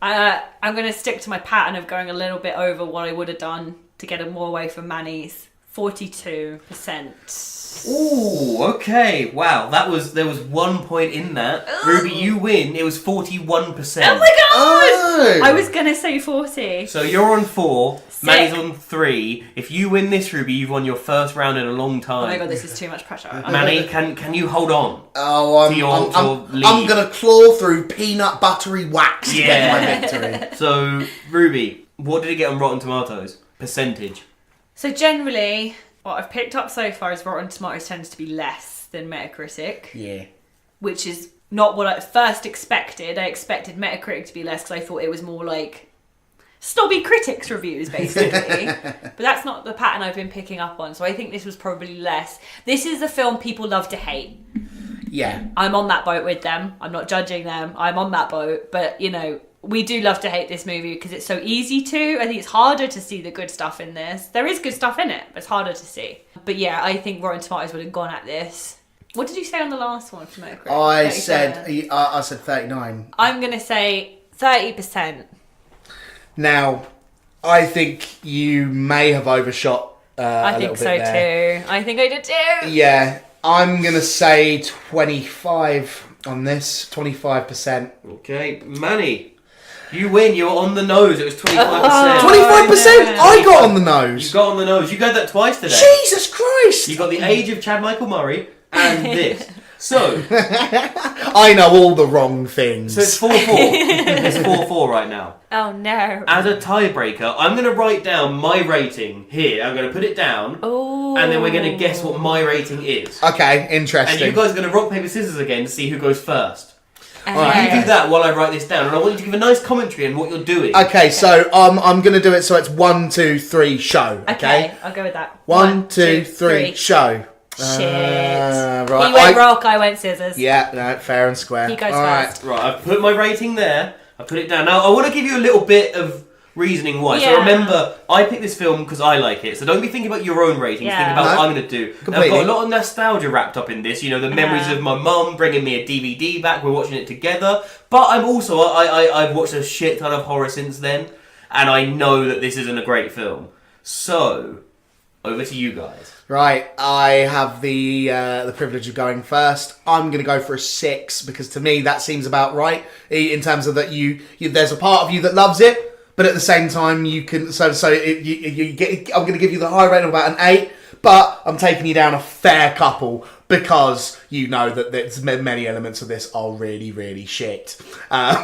I'm going to stick to my pattern of going a little bit over what I would have done to get it more away from Manny's 42%. Ooh, okay. Wow, there was 1 point in that. Ooh. Ruby, you win. It was 41%. Oh my god! Oh. I was gonna say 40. So you're on 4, Sick. Manny's on 3. If you win this, Ruby, you've won your first round in a long time. Oh my god, this is too much pressure. Manny, can you hold on? Oh, I'm gonna claw through peanut buttery wax to get my victory. So, Ruby, what did it get on Rotten Tomatoes? Percentage. So generally, what I've picked up so far is Rotten Tomatoes tends to be less than Metacritic. Yeah. Which is not what I first expected. I expected Metacritic to be less because I thought it was more like snobby critics reviews, basically. But that's not the pattern I've been picking up on. So I think this was probably less. This is a film people love to hate. Yeah. I'm on that boat with them. I'm not judging them. I'm on that boat. But, you know, we do love to hate this movie because it's so easy to. I think it's harder to see the good stuff in this. There is good stuff in it, but it's harder to see. But yeah, I think Rotten Tomatoes would have gone at this. What did you say on the last one for Metacritic? I said 39. I'm going to say 30%. Now, I think you may have overshot I think so too. I think I did too. Yeah, I'm going to say 25 on this. 25%. Okay, Manny, you win. You're on the nose. It was 25%. 25%? I got on the nose. You got on the nose. You got that twice today. Jesus Christ! You got the age of Chad Michael Murray and this. So, I know all the wrong things. so it's 4-4. It's 4-4 right now. Oh no. As a tiebreaker, I'm going to write down my rating here. I'm going to put it down. Oh. And then we're going to guess what my rating is. Okay, interesting. And you guys are going to rock, paper, scissors again to see who goes first. Okay. You do that while I write this down. And I want you to give a nice commentary on what you're doing. Okay, so I'm going to do it so it's 1, 2, 3, show. Okay? I'll go with that. 1, 2, 3, show. Shit. Right. He went rock, I went scissors. Yeah, no, fair and square. He goes All first. Right, I've put my rating there. I put it down. Now, I want to give you a little bit of reasoning why. Yeah. So remember, I picked this film because I like it. So don't be thinking about your own ratings. Yeah. Think about No. what I'm going to do. Now, I've Completely. got a lot of nostalgia wrapped up in this. You know, the memories Yeah. of my mum bringing me a DVD back. We're watching it together. But I'm also, I've watched a shit ton of horror since then. And I know that this isn't a great film. So, over to you guys. Right, I have the privilege of going first. I'm going to go for a 6 because to me that seems about right in terms of that you there's a part of you that loves it, but at the same time you can you get. I'm going to give you the high rating of about an 8, but I'm taking you down a fair couple because you know that there's many elements of this are really really shit. I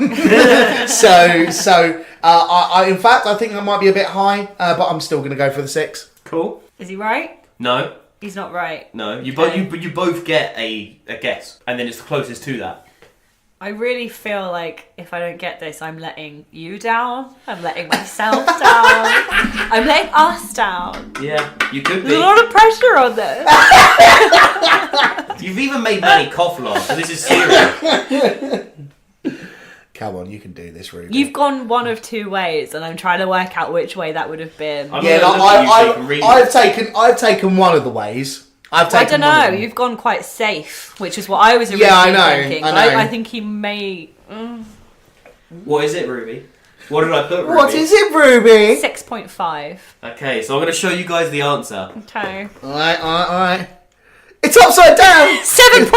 in fact I think I might be a bit high, but I'm still going to go for the 6. Cool. Is he right? No. He's not right. No. You both get a guess. And then it's the closest to that. I really feel like if I don't get this, I'm letting you down. I'm letting myself down. I'm letting us down. Yeah, you could There's a be. lot of pressure on this. You've even made Manny cough laugh, so this is serious. Come on, you can do this, Ruby. You've gone one of two ways, and I'm trying to work out which way that would have been. I'm Yeah, gonna look at you so you can read it. I've taken one of the ways. I don't know. You've gone quite safe, which is what I was originally thinking. I know. I think he may. What is it, Ruby? What did I put, Ruby? What is it, Ruby? 6.5. Okay, so I'm going to show you guys the answer. Okay. Alright. It's upside down! 7.2!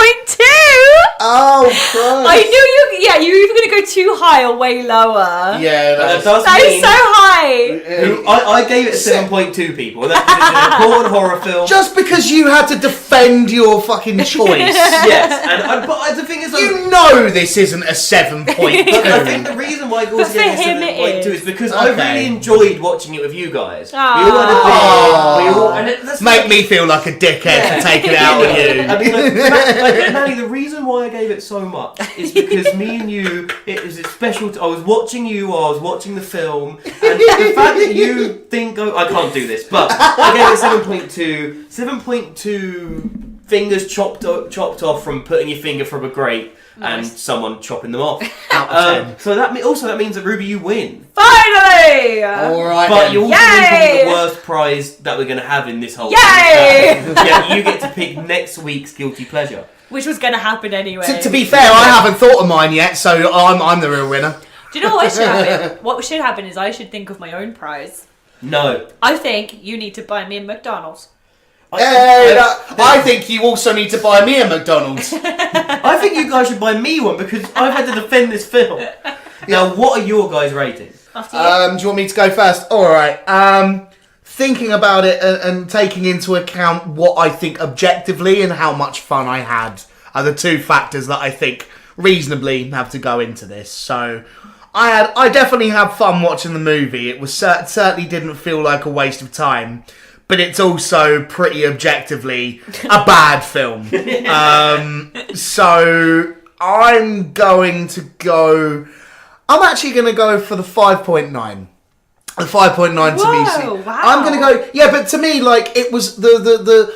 Oh, Christ. I knew you. Yeah, you were either going to go too high or way lower. Yeah, That that's... does That mean... is so high. I gave it a 7.2, people. That's an important horror film. Just because you had to defend your fucking choice. Yes, but the thing is... You know this isn't a 7.2. I think the reason why Gordon But for gave it him a it 7.2 is. is because I Okay. really enjoyed watching it with you guys. Aw. We all had a Aw. beer. We all... And that's Make me feel like a dickhead for taking it out on you. I mean, Manny, the reason why I gave it so much is because me and you, it was a special. I was watching you, I was watching the film, and the fact that you think, oh, I can't do this, but I gave it 7.2. 7.2 fingers chopped off from putting your finger from a grate and someone chopping them off. Out of 10. So that means that Ruby, you win. Finally! Alright But then. you also win probably the worst prize that we're going to have in this whole Yay! Yeah, you get to pick next week's guilty pleasure. Which was going to happen anyway. To be fair, I haven't thought of mine yet, so I'm the real winner. Do you know what should happen? What should happen is I should think of my own prize. No. I think you need to buy me a McDonald's. I think you also need to buy me a McDonald's. I think you guys should buy me one because I've had to defend this film. Now, what are your guys' ratings? After you. Do you want me to go first? All right. Thinking about it and taking into account what I think objectively and how much fun I had are the two factors that I think reasonably have to go into this. So I definitely had fun watching the movie. It was certainly didn't feel like a waste of time. But it's also pretty objectively a bad film. So I'm actually going to go for the 5.9. The 5.9 to me. Wow. I'm going to go. Yeah, but to me, like it was the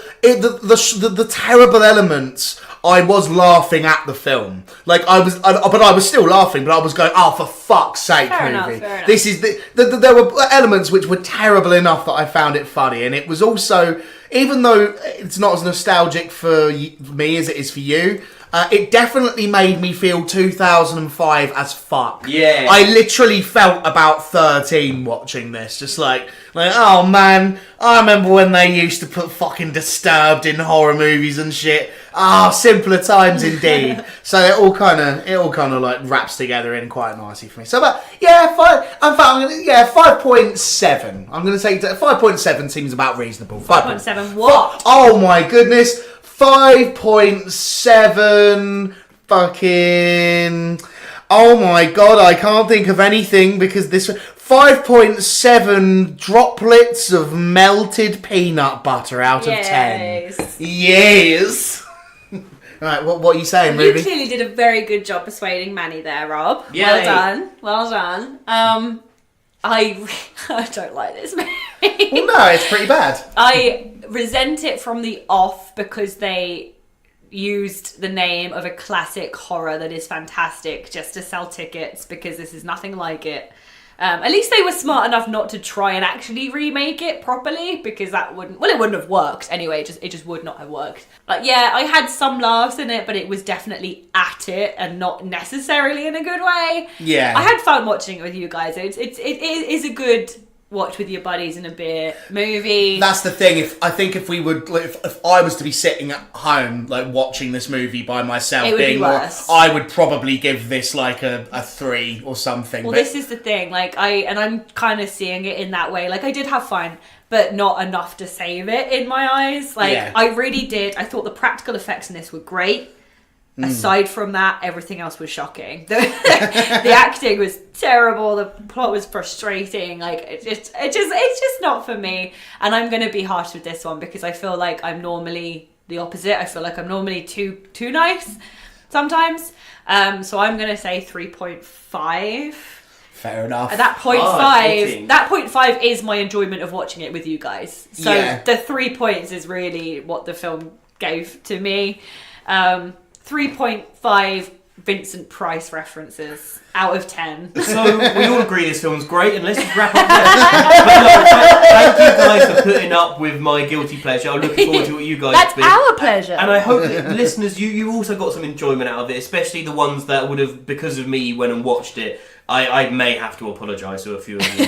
terrible elements. I was laughing at the film. Like I was still laughing. But I was going, oh, for fuck's sake, Fair movie. enough. This is there were elements which were terrible enough that I found it funny, and it was also, even though it's not as nostalgic for me as it is for you. It definitely made me feel 2005 as fuck. Yeah. I literally felt about 13 watching this. Just like, oh man, I remember when they used to put fucking Disturbed in horror movies and shit. Ah, simpler times indeed. So it all kind of like wraps together in quite nicely for me. So, but yeah, 5.7. I'm gonna say 5.7 seems about reasonable. 5.7 what? Oh my goodness. 5.7 fucking... Oh my god, I can't think of anything because this... 5.7 droplets of melted peanut butter out of 10. Yes! Right, what are you saying, You Ruby? clearly did a very good job persuading Manny there, Rob. Yay. Well done. I don't like this movie. Well, no, it's pretty bad. I resent it from the off because they used the name of a classic horror that is fantastic just to sell tickets because this is nothing like it. At least they were smart enough not to try and actually remake it properly because it wouldn't have worked anyway. It just would not have worked. But yeah, I had some laughs in it, but it was definitely at it and not necessarily in a good way. Yeah. I had fun watching it with you guys. It is a good watch with your buddies in a beer movie. That's the thing. If I was to be sitting at home like watching this movie by myself, It would be worse. I would probably give this like a 3 or something. Well, but this is the thing. Like I'm kind of seeing it in that way. Like I did have fun, but not enough to save it in my eyes. Like Yeah. I really did. I thought the practical effects in this were great. Aside from that, everything else was shocking. The acting was terrible. The plot was frustrating. Like it's just not for me. And I'm gonna be harsh with this one because I feel like I'm normally the opposite. I feel like I'm normally too nice sometimes. So I'm gonna say 3.5. fair enough. At that point that 0.5 is my enjoyment of watching it with you guys. So Yeah. the 3 points is really what the film gave to me. 3.5 Vincent Price references out of 10. So we all agree this film's great, and let's just wrap up there. But no, thank you guys for putting up with my guilty pleasure. I'm looking forward to what you guys That's think. our pleasure. And I hope that listeners, you also got some enjoyment out of it, especially the ones that would have, because of me, went and watched it. I may have to apologise to a few of you.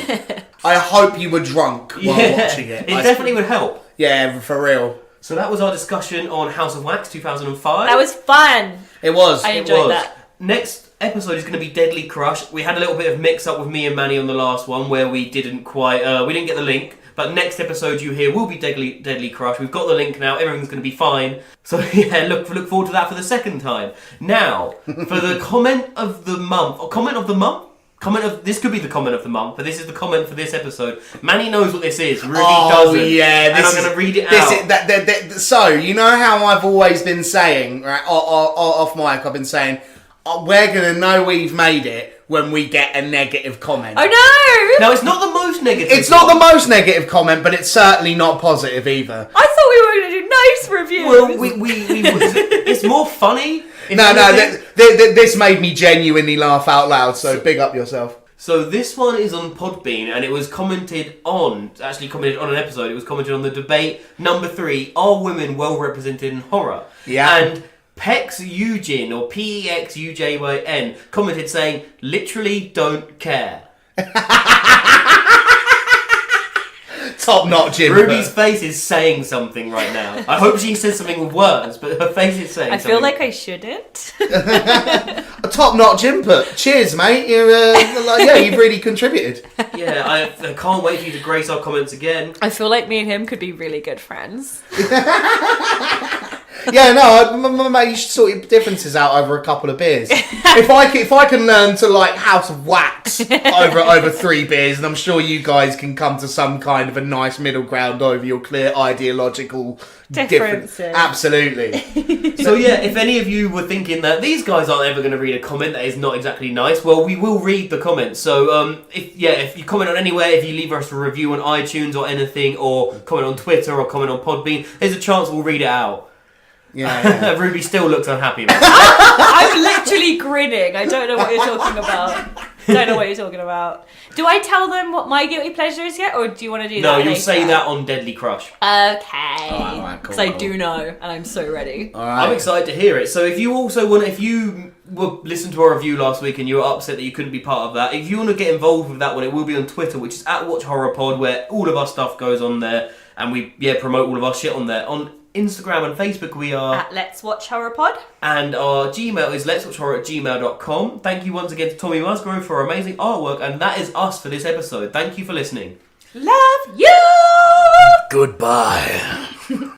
I hope you were drunk while watching it. It definitely would help. Yeah, for real. So that was our discussion on House of Wax 2005. That was fun. It was. I enjoyed that. Next episode is going to be Deadly Crush. We had a little bit of mix up with me and Manny on the last one where we didn't get the link. But next episode you hear will be Deadly Crush. We've got the link now. Everything's going to be fine. So yeah, look forward to that for the second time. Now, for the comment of the month. This could be the comment of the month, but this is the comment for this episode. Manny knows what this is. Ruby doesn't. Yeah, and I'm going to read it out. So, you know how I've always been saying, right, off mic, I've been saying, we're going to know we've made it when we get a negative comment. Oh no! Now, it's not the most negative. It's not the most negative comment, but it's certainly not positive either. I thought we were going to do nice reviews. Well, it's more funny. This made me genuinely laugh out loud, so big up yourself. So this one is on Podbean, and it was commented on an episode. It was commented on the debate number 3: Are women well represented in horror? Yeah. And Pex Eugene, or PEXUJYN, commented saying, "Literally don't care." Top-notch input. Ruby's face is saying something right now. I hope she says something with words, but her face is saying something. I feel like I shouldn't. A top-notch input. Cheers, mate. You've really contributed. Yeah, I can't wait for you to grace our comments again. I feel like me and him could be really good friends. Yeah, no, mate, you should sort your differences out over a couple of beers. If I can learn to like House of Wax over 3 beers, and I'm sure you guys can come to some kind of a nice middle ground over your clear ideological differences. Absolutely. So yeah, if any of you were thinking that these guys aren't ever going to read a comment that is not exactly nice, well, we will read the comments. So if you comment on anywhere, if you leave us a review on iTunes or anything, or comment on Twitter or comment on Podbean, there's a chance we'll read it out. Yeah. Ruby still looks unhappy about it. I'm literally grinning. I don't know what you're talking about. Do I tell them what my guilty pleasure is yet, or do you want to do that? No, you'll later? say that on Deadly Crush. Okay. Alright, cool. Because I do know, and I'm so ready. Alright. I'm excited to hear it. So if you also want, if you listened to our review last week and you were upset that you couldn't be part of that, if you want to get involved with that one, it will be on Twitter, which is @WatchHorrorPod, where all of our stuff goes on there, and we promote all of our shit on there. On Instagram and Facebook we are at Let's Watch Horror Pod, and our Gmail is letswatchhorror@gmail.com. Thank you once again to Tommy Musgrove for our amazing artwork, and that is us for this episode. Thank you for listening. Love you. Goodbye.